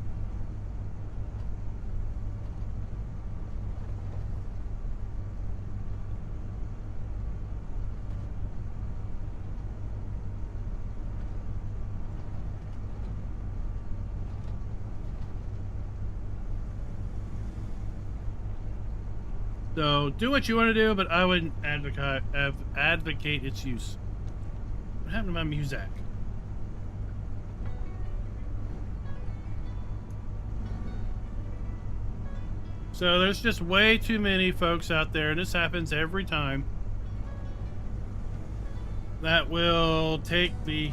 So do what you want to do, but I wouldn't advocate its use. What happened to my music? So there's just way too many folks out there, and this happens every time, that will take the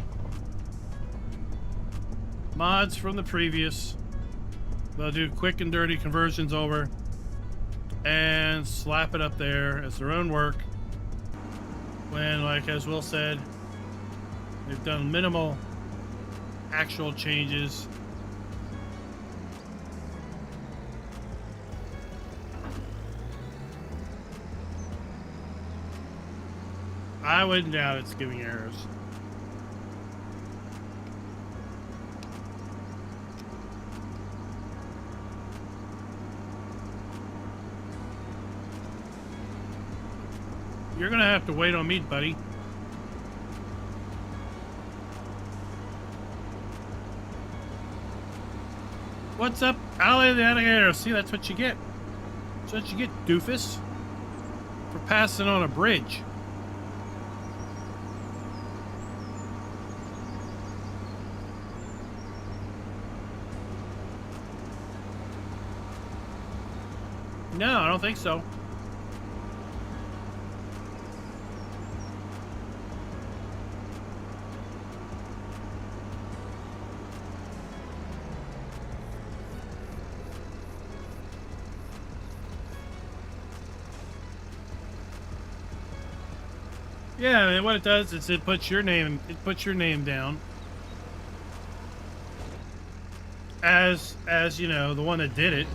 mods from the previous, they'll do quick and dirty conversions over, and slap it up there as their own work, when, like as Will said, they've done minimal actual changes. I wouldn't doubt it's giving errors. You're gonna have to wait on me, buddy. What's up, Alley the Alligator? See, that's what you get. That's what you get, doofus. For passing on a bridge. No, I don't think so. Yeah, I mean, what it does is it puts your name down as you know, the one that did it.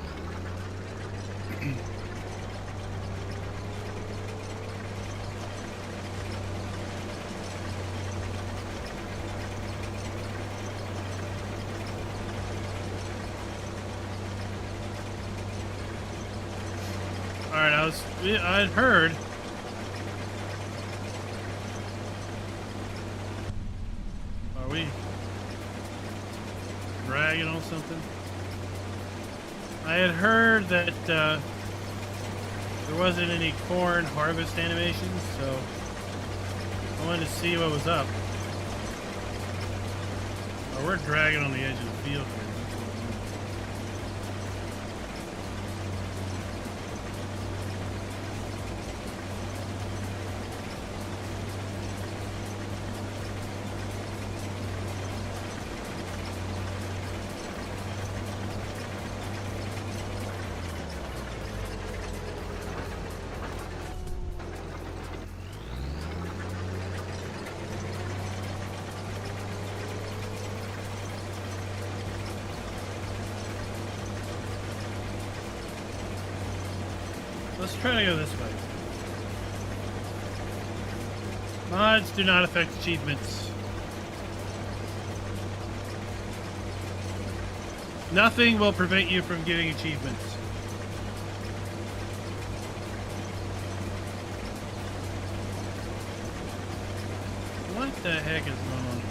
All right, I'd heard. Are we dragging on something? I had heard that there wasn't any corn harvest animations, so I wanted to see what was up. Oh, we're dragging on the edge of the field here. Let's try to go this way. Mods do not affect achievements. Nothing will prevent you from getting achievements. What the heck is going on here?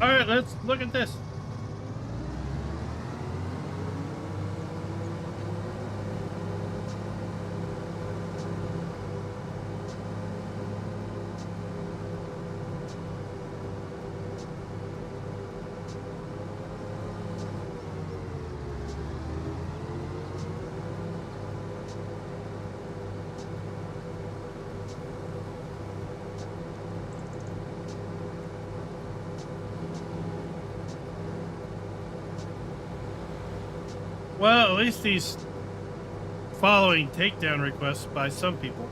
All right, let's look at this. Well, at least he's following takedown requests by some people.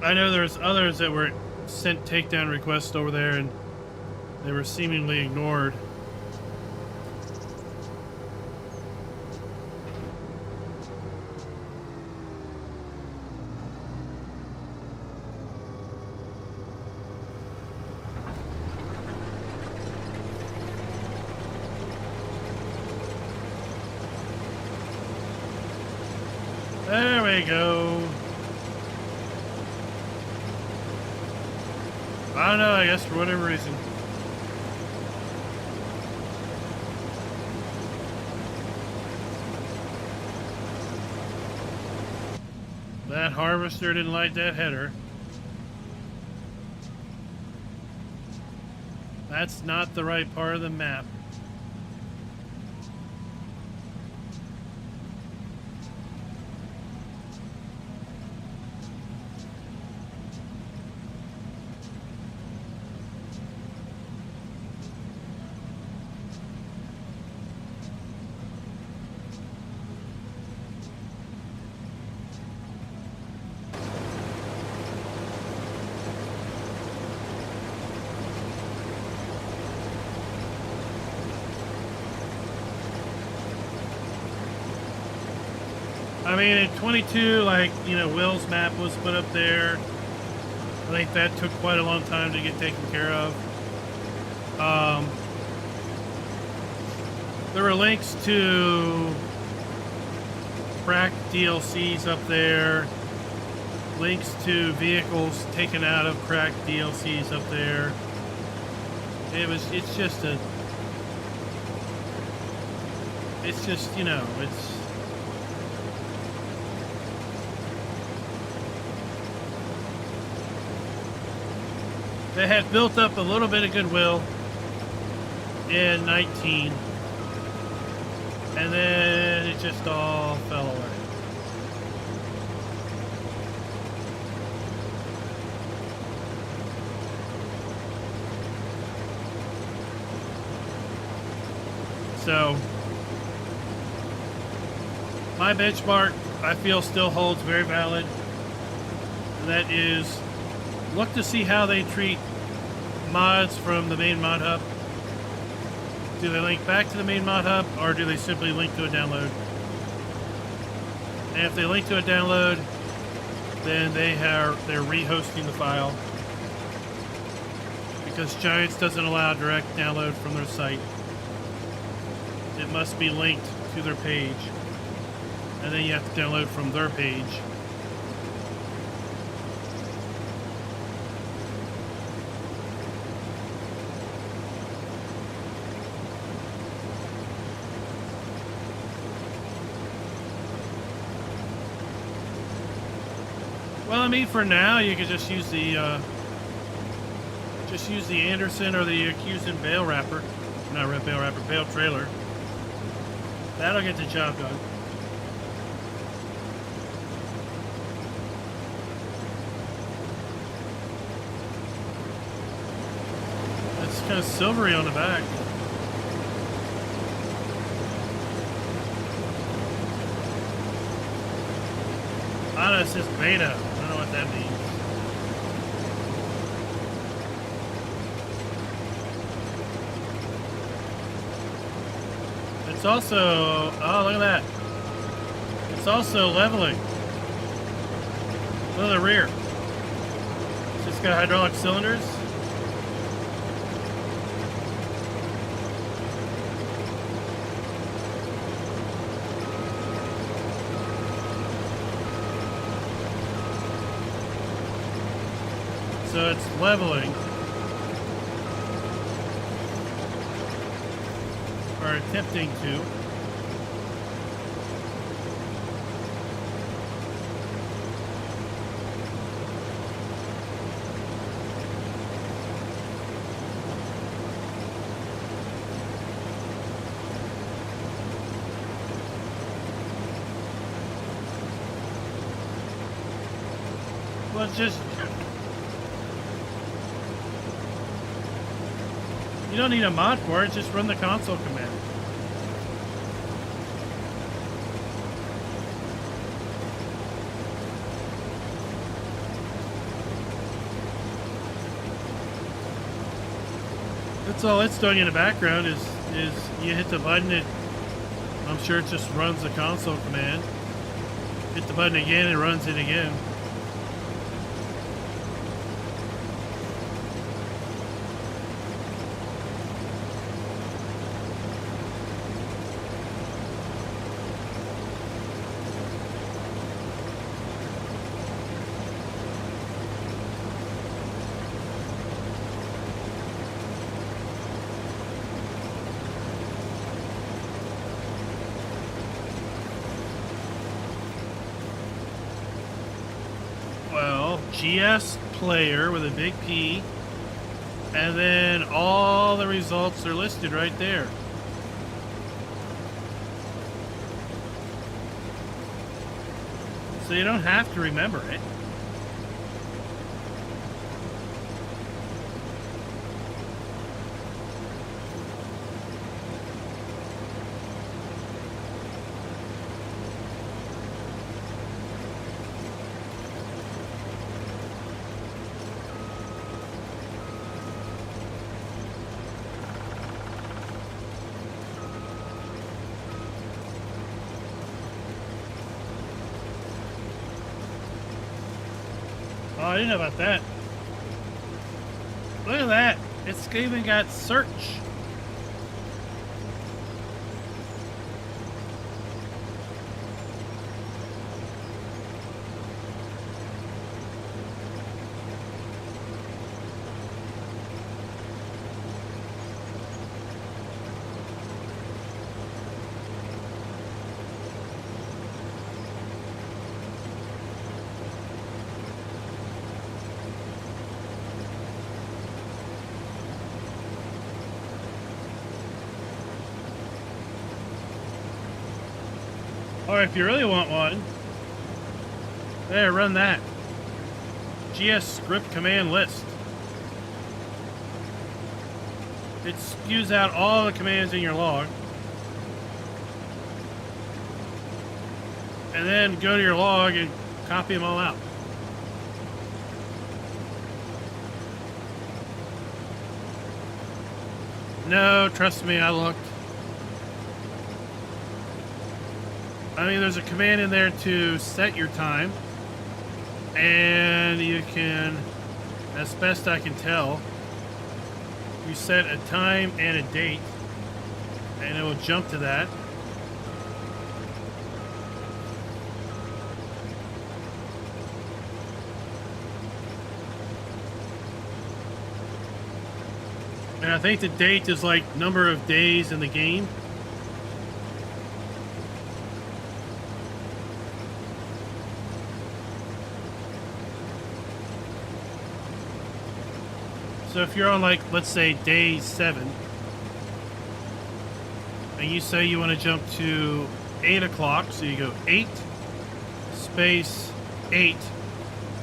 I know there's others that were sent takedown requests over there and they were seemingly ignored. There we go. I don't know, I guess for whatever reason. That harvester didn't like that header. That's not the right part of the map. I mean, in 22, like, you know, Will's map was put up there. I think that took quite a long time to get taken care of. There were links to cracked DLCs up there. Links to vehicles taken out of cracked DLCs up there. It's just, you know, they had built up a little bit of goodwill in 19, and then it just all fell away. So, my benchmark, I feel, still holds very valid. And that is, look to see how they treat mods from the main mod hub. Do they link back to the main mod hub, or do they simply link to a download? And if they link to a download, then they're rehosting the file, because Giants doesn't allow direct download from their site. It must be linked to their page, and then you have to download from their page. Well, I mean, for now, you could just use the Anderson or the Accusing Bale wrapper. Not Bale wrapper, Bale trailer. That'll get the job done. It's kind of silvery on the back. I don't know, it says beta. I don't know what that means. It's also, oh, look at that. It's also leveling. Look at the rear. It's just got hydraulic cylinders. So it's leveling. Or attempting to. Well, just, you don't need a mod for it, just run the console command. That's all it's doing in the background is you hit the button, I'm sure it just runs the console command. Hit the button again, it runs it again. GS player with a big P, and then all the results are listed right there. So you don't have to remember it. Oh, I didn't know about that. Look at that. It's even got search. Or if you really want one, there, run that. GS script command list. It spews out all the commands in your log. And then go to your log and copy them all out. No, trust me, I looked. I mean, there's a command in there to set your time, and you can, as best I can tell, you set a time and a date, and it will jump to that. And I think the date is like number of days in the game. So if you're on, like, let's say day 7, and you say you want to jump to 8 o'clock, so you go 8 space 8,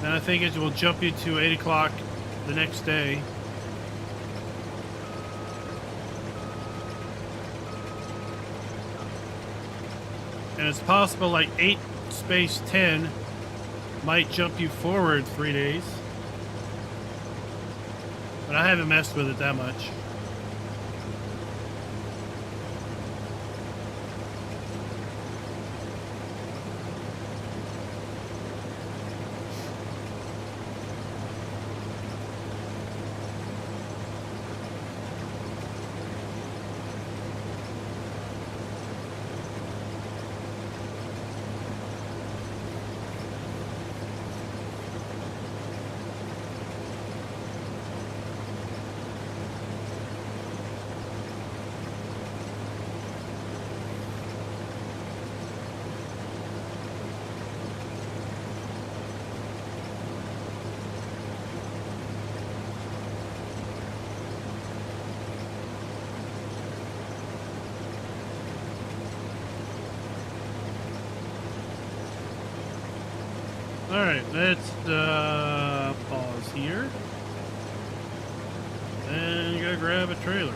then I think it will jump you to 8 o'clock the next day. And it's possible like 8 space 10 might jump you forward 3 days. But I haven't messed with it that much. Alright, let's pause here and go grab a trailer.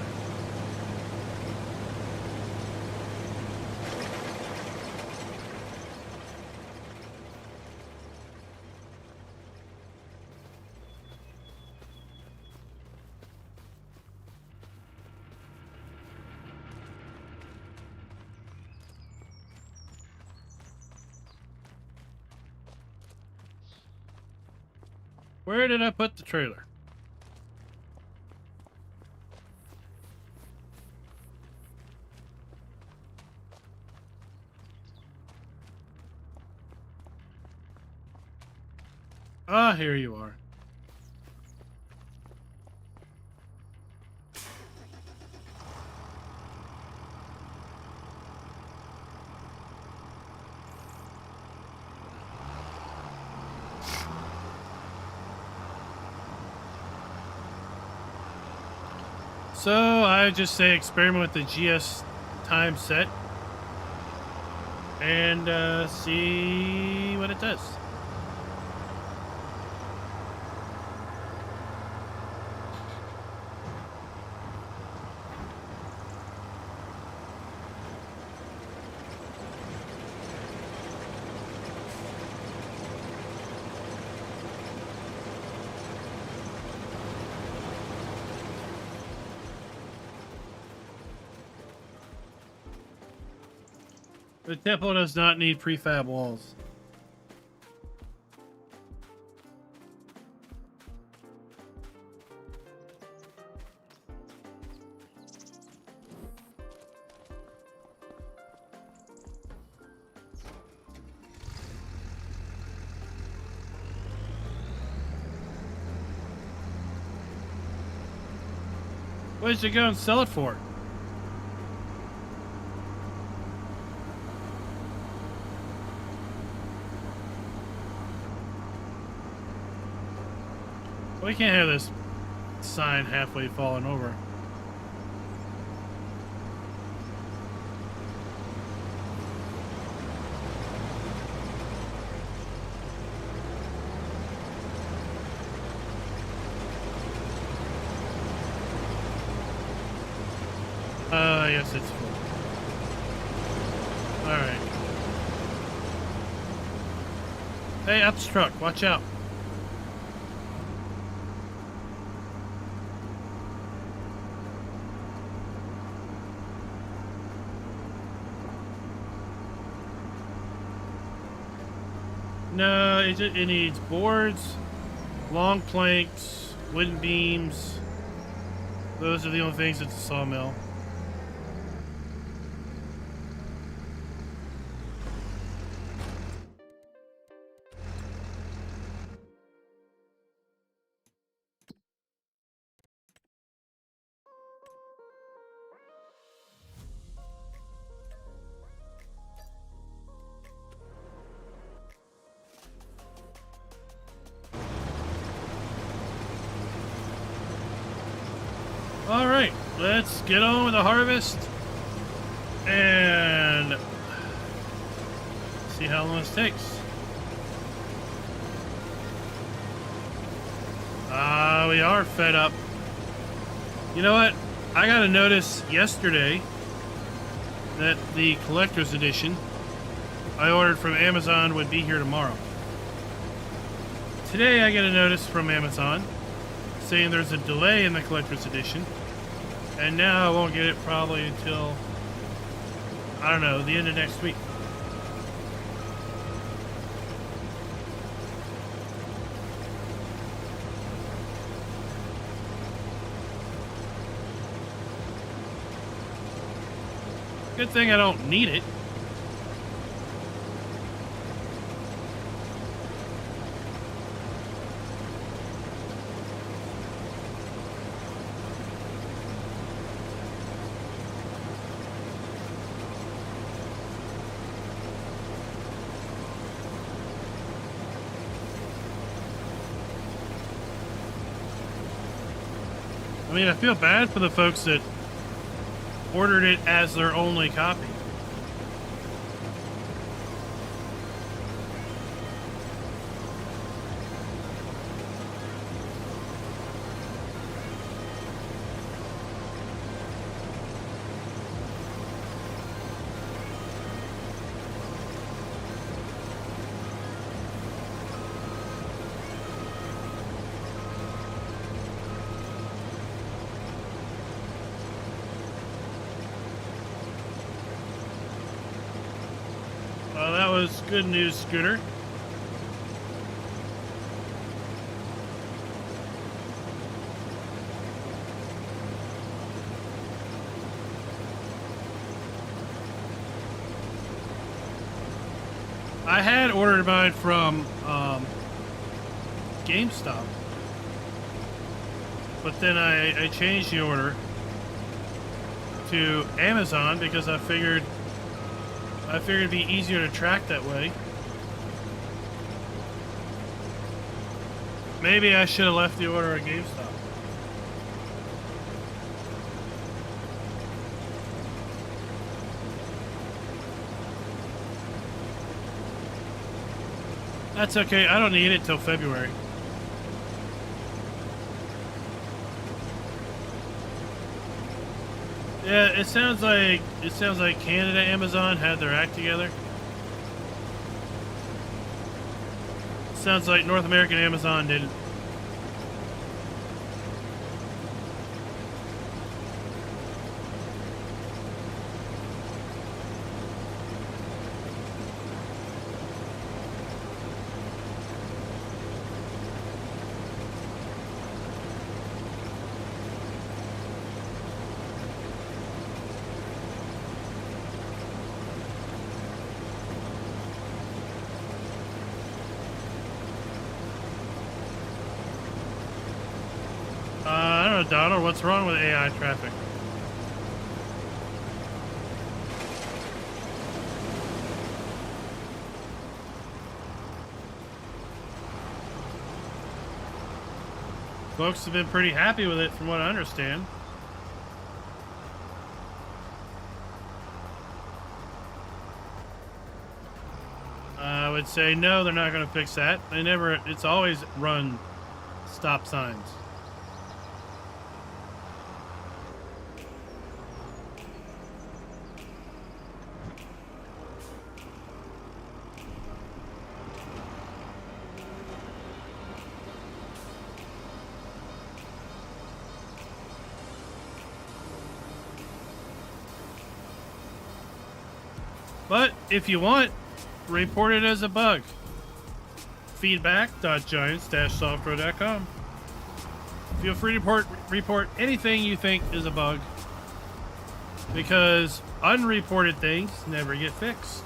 Where did I put the trailer? Ah, here you are. So I just say experiment with the GS time set and see what it does. The temple does not need prefab walls. What did you go and sell it for? We can't have this sign halfway falling over. Yes, it's full. Alright. Hey, up the truck. Watch out. No, it needs boards, long planks, wooden beams. Those are the only things at the sawmill. Alright, let's get on with the harvest and see how long this takes. We are fed up. You know what? I got a notice yesterday that the collector's edition I ordered from Amazon would be here tomorrow. Today I get a notice from Amazon saying there's a delay in the collector's edition, and now I won't get it probably until, I don't know, the end of next week. Good thing I don't need it. I mean, I feel bad for the folks that ordered it as their only copy. Well, that was good news, Scooter. I had ordered mine from GameStop, but then I changed the order to Amazon because I figured it'd be easier to track that way. Maybe I should have left the order at GameStop. That's okay. I don't need it till February. Yeah, it sounds like Canada Amazon had their act together. Sounds like North American Amazon didn't. I don't know, Donald, what's wrong with AI traffic? Folks have been pretty happy with it from what I understand. I would say no, they're not going to fix that. It's always run stop signs. But if you want, report it as a bug. Feedback.giants-software.com. Feel free to report anything you think is a bug, because unreported things never get fixed.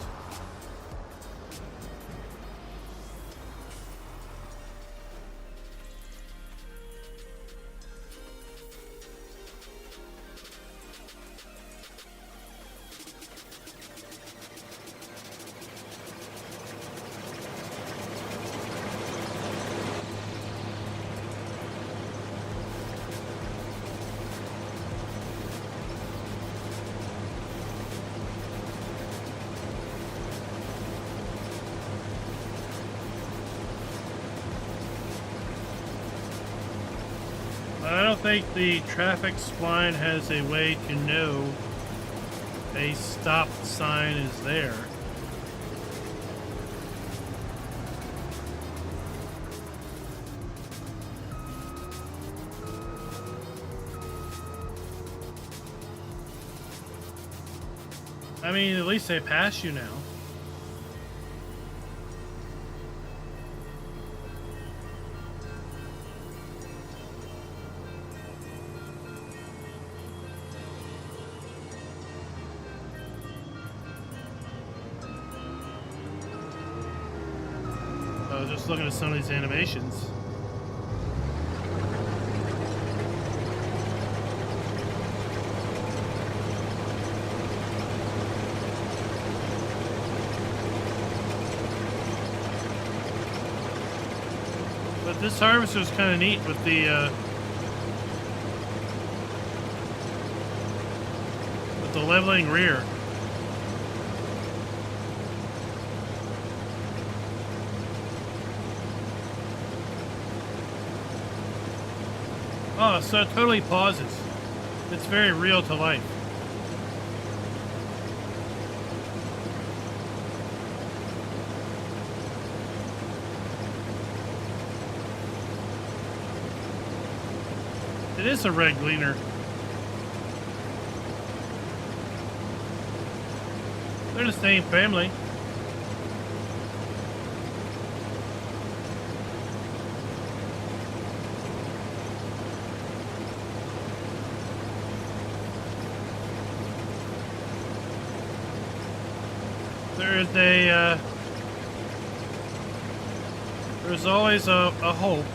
I don't think the traffic spline has a way to know a stop sign is there. I mean, at least they pass you now. Just looking at some of these animations. But this harvester is kind of neat with the leveling rear. Oh, so it totally pauses. It's very real to life. It is a red gleaner. They're the same family. There's a There's always a hope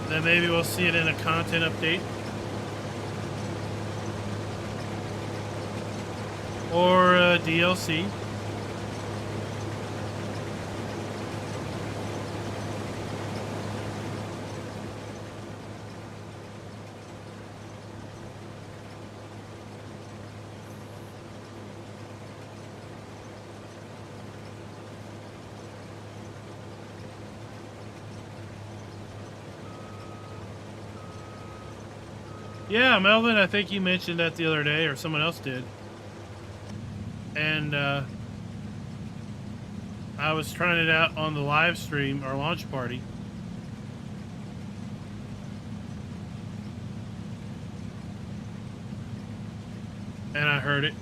that maybe we'll see it in a content update. Or a DLC. Yeah, Melvin, I think you mentioned that the other day, or someone else did. And I was trying it out on the live stream, our launch party. And I heard it.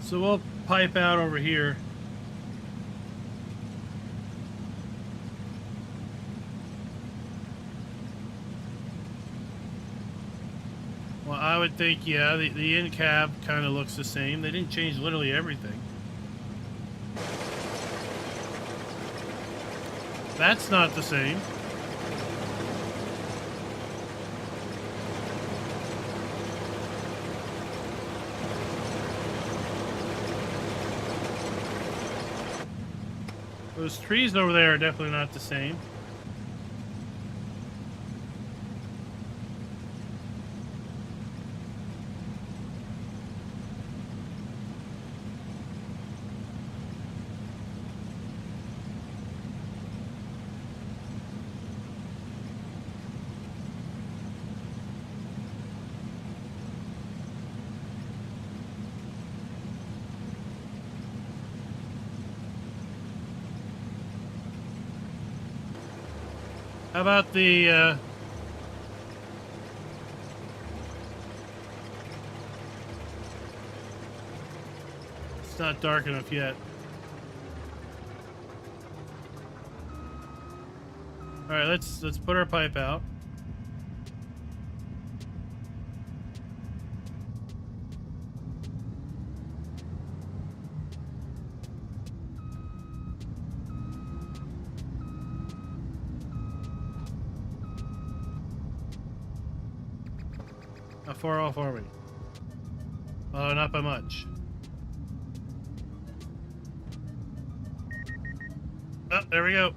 So we'll pipe out over here. Well, I would think, yeah, the end cab kind of looks the same. They didn't change literally everything. That's not the same. Those trees over there are definitely not the same. How about the, it's not dark enough yet. All right, let's put our pipe out. How far off are we? Oh, not by much. Oh, there we go.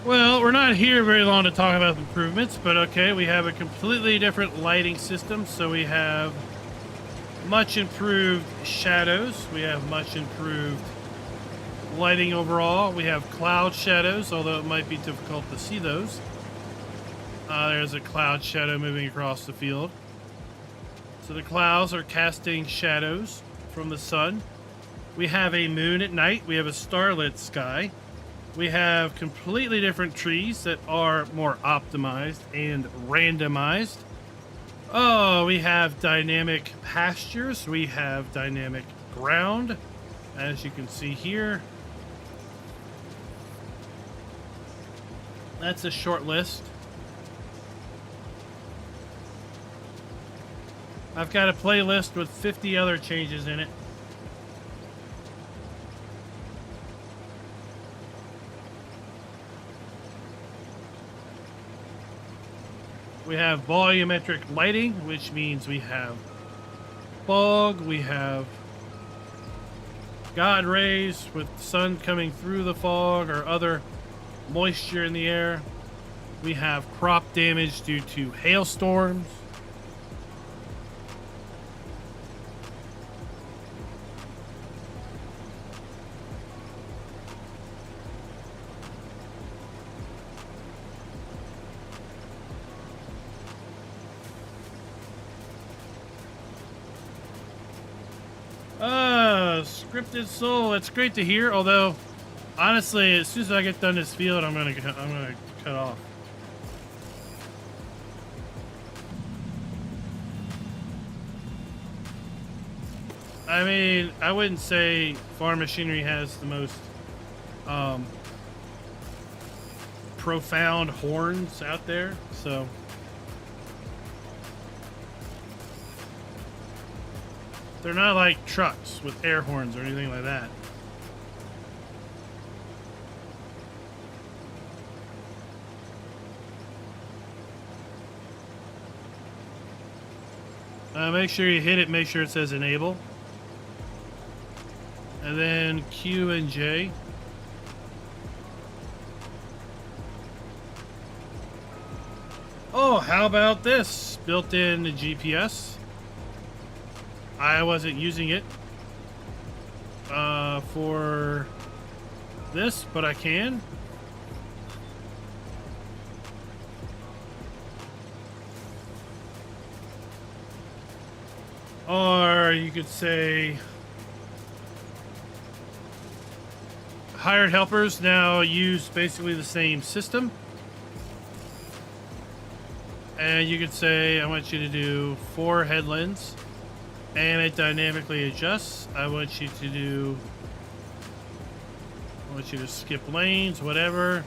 Well, we're not here very long to talk about improvements, but okay, we have a completely different lighting system. So we have much improved shadows. We have much improved lighting overall. We have cloud shadows, although it might be difficult to see those. There's a cloud shadow moving across the field. So the clouds are casting shadows from the sun. We have a moon at night. We have a starlit sky. We have completely different trees that are more optimized and randomized. Oh, we have dynamic pastures. We have dynamic ground, as you can see here. That's a short list. I've got a playlist with 50 other changes in it. We have volumetric lighting, which means we have fog, we have God rays with sun coming through the fog or other moisture in the air. We have crop damage due to hailstorms. Scripted Soul, it's great to hear, although honestly, as soon as I get done this field, I'm gonna cut off. I mean, I wouldn't say farm machinery has the most profound horns out there, so they're not like trucks with air horns or anything like that. Make sure you hit it, make sure it says enable. And then Q and J. Oh, how about this? Built-in GPS. I wasn't using it for this, but I can. Or you could say hired helpers now use basically the same system. And you could say, I want you to do 4 headlands and it dynamically adjusts. I want you to skip lanes, whatever.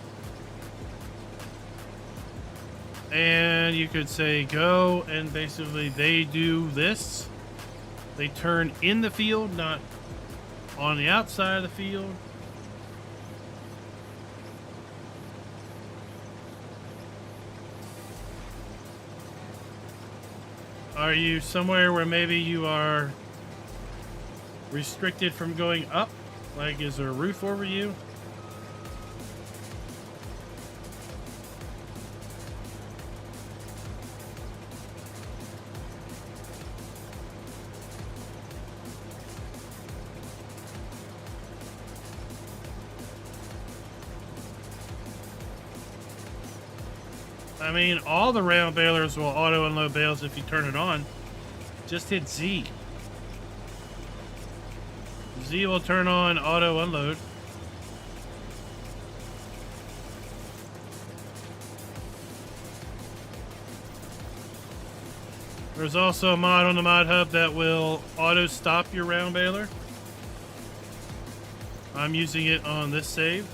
And you could say go, and basically they do this. They turn in the field, not on the outside of the field. Are you somewhere where maybe you are restricted from going up? Like, is there a roof over you? I mean, all the round balers will auto unload bales if you turn it on. Just hit Z. Z will turn on auto unload. There's also a mod on the mod hub that will auto stop your round baler. I'm using it on this save.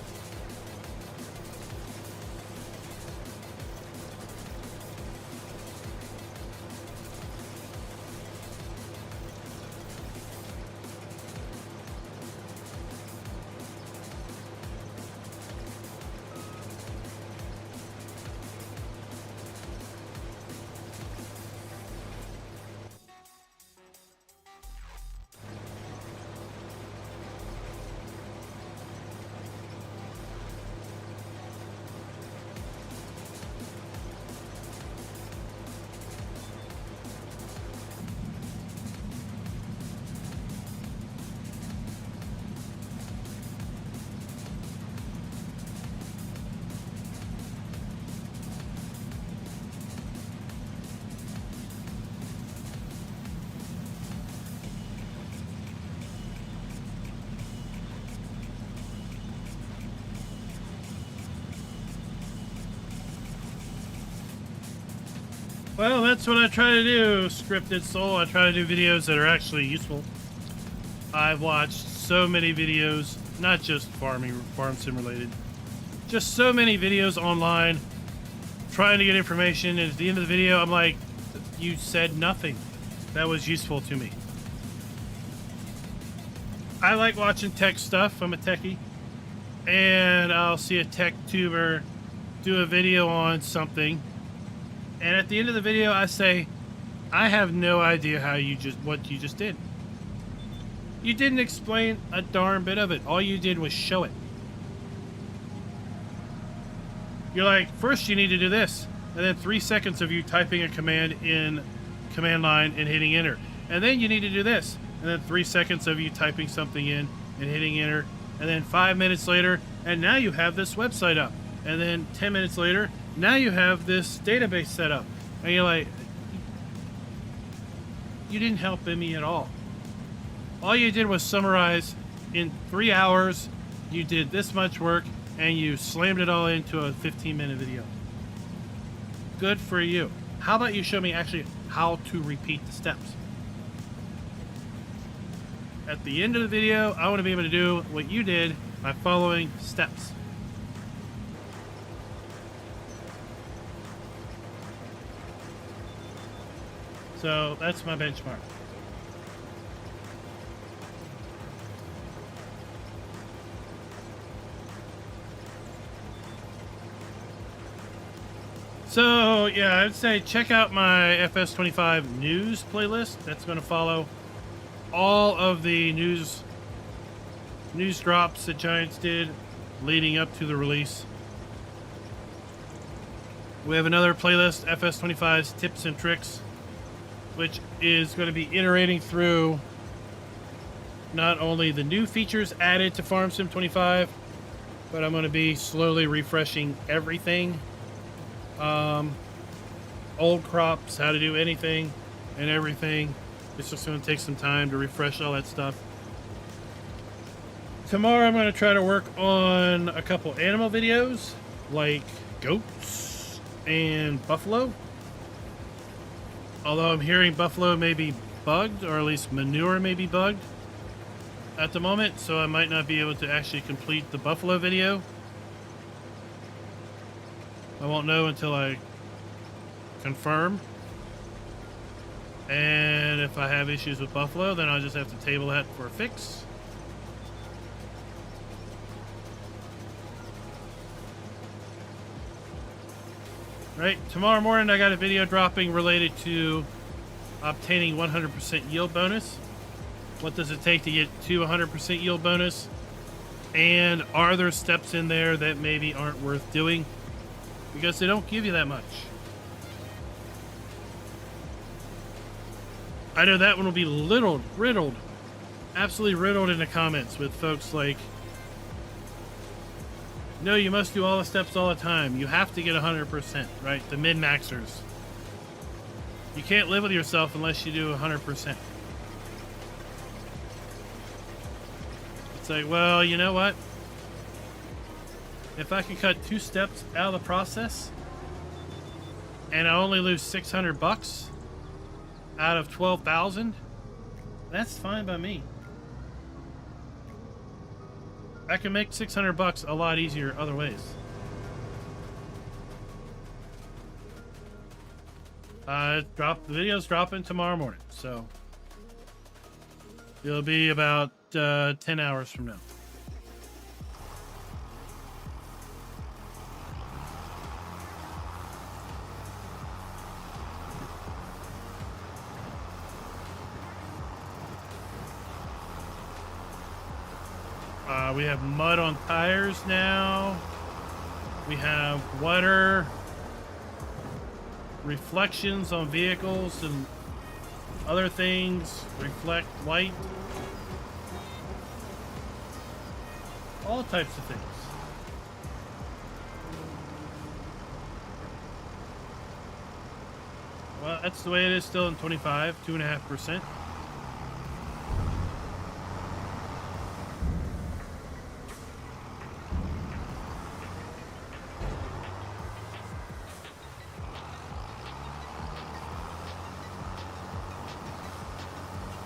Well, that's what I try to do, Scripted Soul. I try to do videos that are actually useful. I've watched so many videos, not just farm sim related, just so many videos online trying to get information, and at the end of the video, I'm like, you said nothing that was useful to me. I like watching tech stuff. I'm a techie. And I'll see a tech tuber do a video on something. And at the end of the video, I say, I have no idea what you just did. You didn't explain a darn bit of it. All you did was show it. You're like, first you need to do this. And then 3 seconds of you typing a command in command line and hitting enter. And then you need to do this. And then 3 seconds of you typing something in and hitting enter. And then 5 minutes later, and now you have this website up. And then 10 minutes later, now you have this database set up. And you're like, you didn't help me at all. All you did was summarize in 3 hours, you did this much work and you slammed it all into a 15-minute video. Good for you. How about you show me actually how to repeat the steps? At the end of the video, I want to be able to do what you did by following steps. So that's my benchmark. So yeah, I'd say check out my FS25 news playlist. That's going to follow all of the news drops that Giants did leading up to the release. We have another playlist, FS25's Tips and Tricks, which is going to be iterating through not only the new features added to Farm Sim 25, but I'm going to be slowly refreshing everything. Old crops, how to do anything and everything. It's just going to take some time to refresh all that stuff. Tomorrow I'm going to try to work on a couple animal videos, like goats and buffalo. Although I'm hearing buffalo may be bugged, or at least manure may be bugged at the moment, so I might not be able to actually complete the buffalo video. I won't know until I confirm. And if I have issues with buffalo, then I'll just have to table that for a fix. Right, tomorrow morning I got a video dropping related to obtaining 100% yield bonus. What does it take to get to 100% yield bonus? And are there steps in there that maybe aren't worth doing? Because they don't give you that much. I know that one will be riddled, absolutely riddled in the comments with folks like, no, you must do all the steps all the time. You have to get 100%, right? The min-maxers. You can't live with yourself unless you do 100%. It's like, well, you know what? If I can cut 2 steps out of the process and I only lose $600 out of 12,000, that's fine by me. I can make $600 a lot easier other ways. The video's dropping tomorrow morning, so it'll be about 10 hours from now. We have mud on tires now. We have water, reflections on vehicles and other things, reflect light. All types of things. Well, that's the way it is still in 25, 2.5%.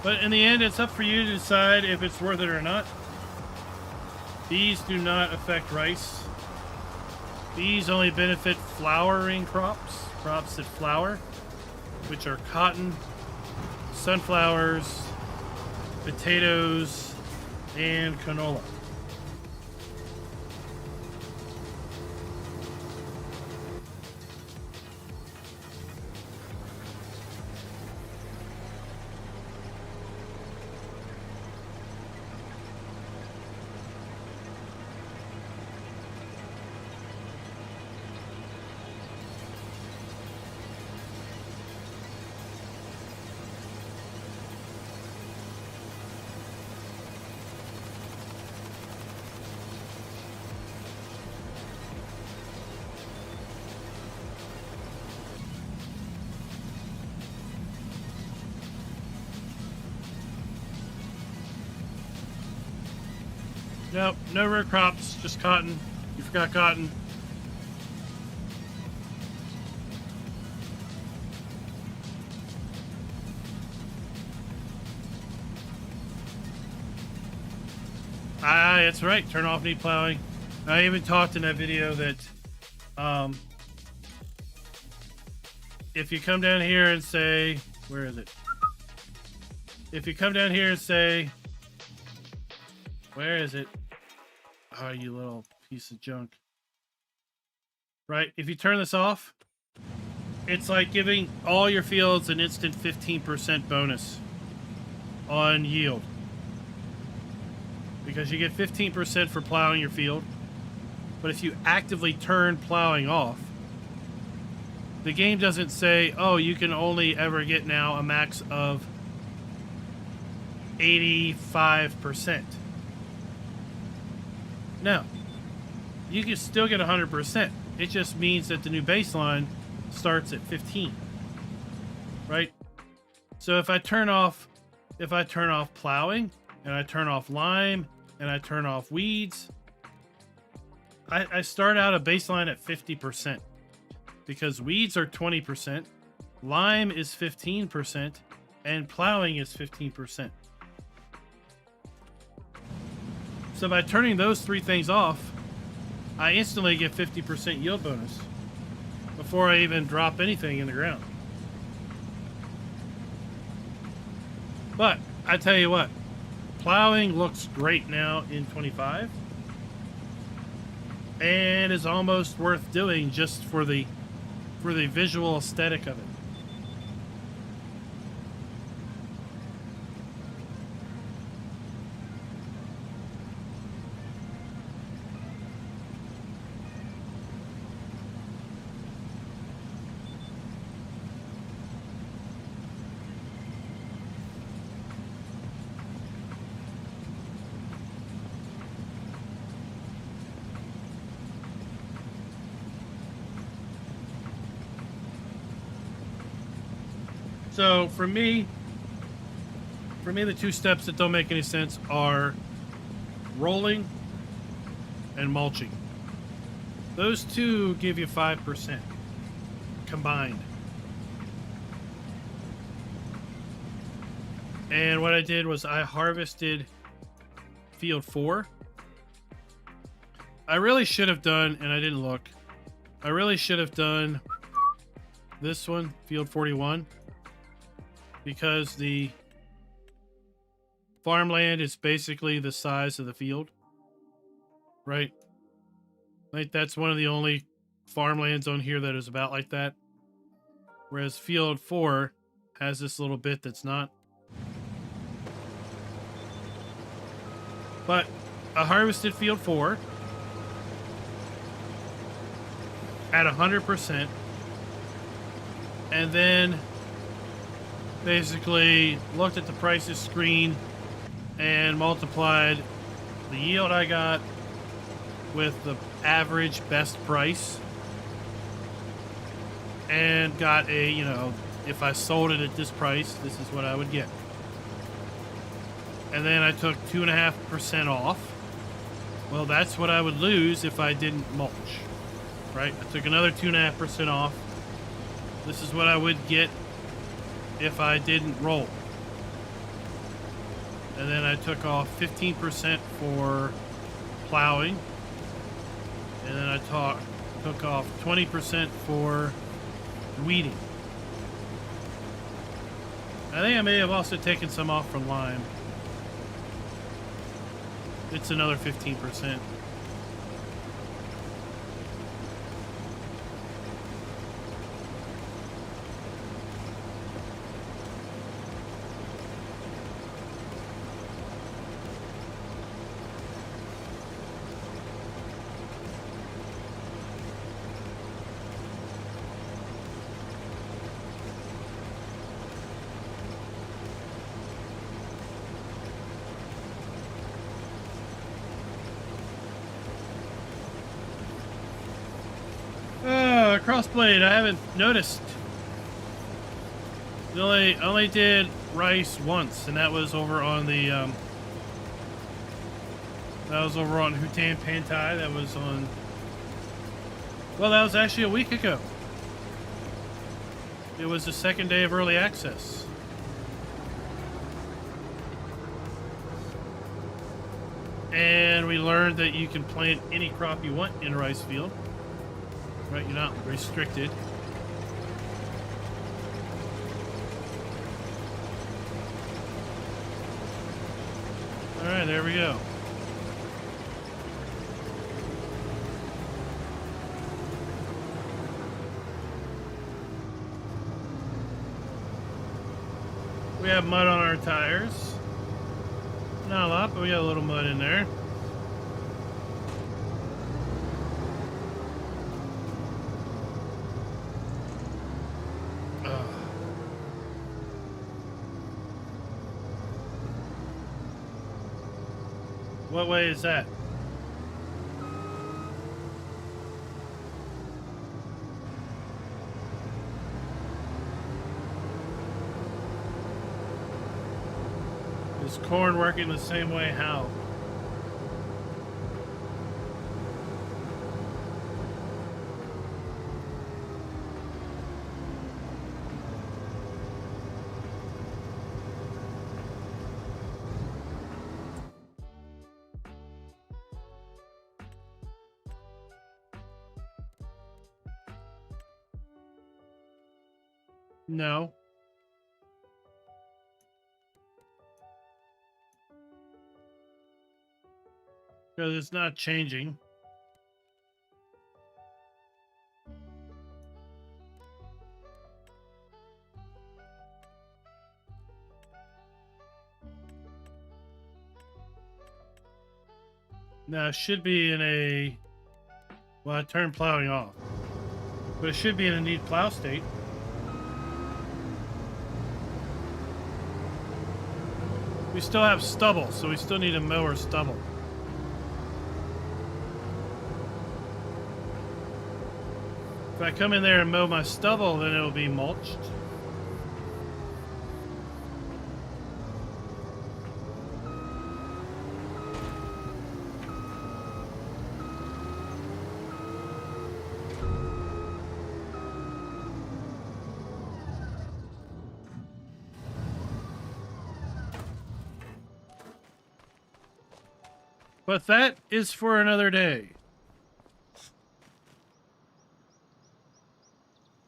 But in the end, it's up for you to decide if it's worth it or not. Bees do not affect rice. Bees only benefit flowering crops, crops that flower, which are cotton, sunflowers, potatoes, and canola. No, no root crops, just cotton. You forgot cotton. Ah, that's right. Turn off need plowing. I even talked in that video that if you come down here and say, where is it? If you come down here and say, where is it? Oh, you little piece of junk. Right? If you turn this off, it's like giving all your fields an instant 15% bonus on yield. Because you get 15% for plowing your field. But if you actively turn plowing off, the game doesn't say, oh, you can only ever get now a max of 85%. No. You can still get 100%. It just means that the new baseline starts at 15. Right? So if I turn off plowing, and I turn off lime, and I turn off weeds, I start out a baseline at 50%. Because weeds are 20%, lime is 15%, and plowing is 15%. So by turning those three things off, I instantly get 50% yield bonus before I even drop anything in the ground. But I tell you what, plowing looks great now in 25 and is almost worth doing just for the visual aesthetic of it. So for me, the two steps that don't make any sense are rolling and mulching. Those two give you 5% combined. And what I did was I harvested field 4. I really should have done, and I didn't look, I really should have done this one, field 41. Because the farmland is basically the size of the field, right? Like that's one of the only farmlands on here that is about like that. Whereas field 4 has this little bit that's not. But I harvested field 4 at 100%, and then basically looked at the prices screen and multiplied the yield I got with the average best price and got a, you know, if I sold it at this price, this is what I would get. And then I took 2.5% off. Well, that's what I would lose if I didn't mulch, right? I took another 2.5% off. This is what I would get if I didn't roll. And then I took off 15% for plowing. And then I took off 20% for weeding. I think I may have also taken some off for lime. It's another 15%. Crossblade, I haven't noticed. I only did rice once, and that was over on the That was over on Hutan Pantai. That was on... Well, that was actually a week ago. It was the second day of early access. And we learned that you can plant any crop you want in a rice field. Right, you're not restricted. All right, there we go. We have mud on our tires. Not a lot, but we got a little mud in there. What way is that? Is corn working the same way? How? No. Because it's not changing. Now it should be in a... Well, I turned plowing off. But it should be in a neat plow state. We still have stubble, so we still need to mow our stubble. If I come in there and mow my stubble, then it'll be mulched. But that is for another day.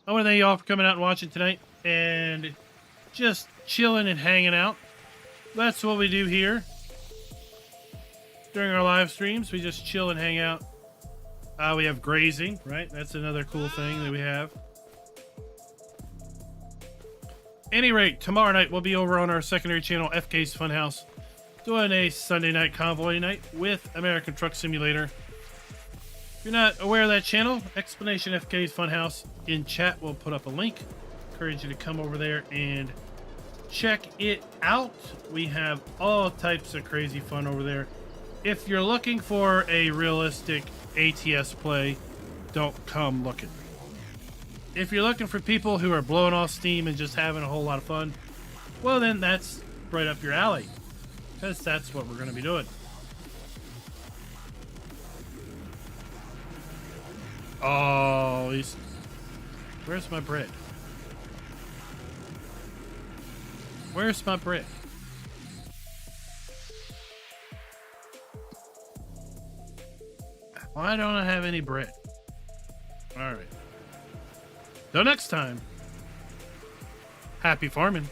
I want to thank you all for coming out and watching tonight and just chilling and hanging out. That's what we do here during our live streams. We just chill and hang out. We have grazing, right? That's another cool thing that we have. Any rate, tomorrow night we'll be over on our secondary channel, FK's Funhouse, doing a Sunday night convoy night with American Truck Simulator. If you're not aware of that channel, Explanation FK's Funhouse in chat. We'll put up a link. Encourage you to come over there and check it out. We have all types of crazy fun over there. If you're looking for a realistic ATS play, don't come looking. If you're looking for people who are blowing off steam and just having a whole lot of fun, well then that's right up your alley, because that's what we're going to be doing. Oh, where's my bread? Where's my bread? Why don't I have any bread? All right. Till next time, happy farming.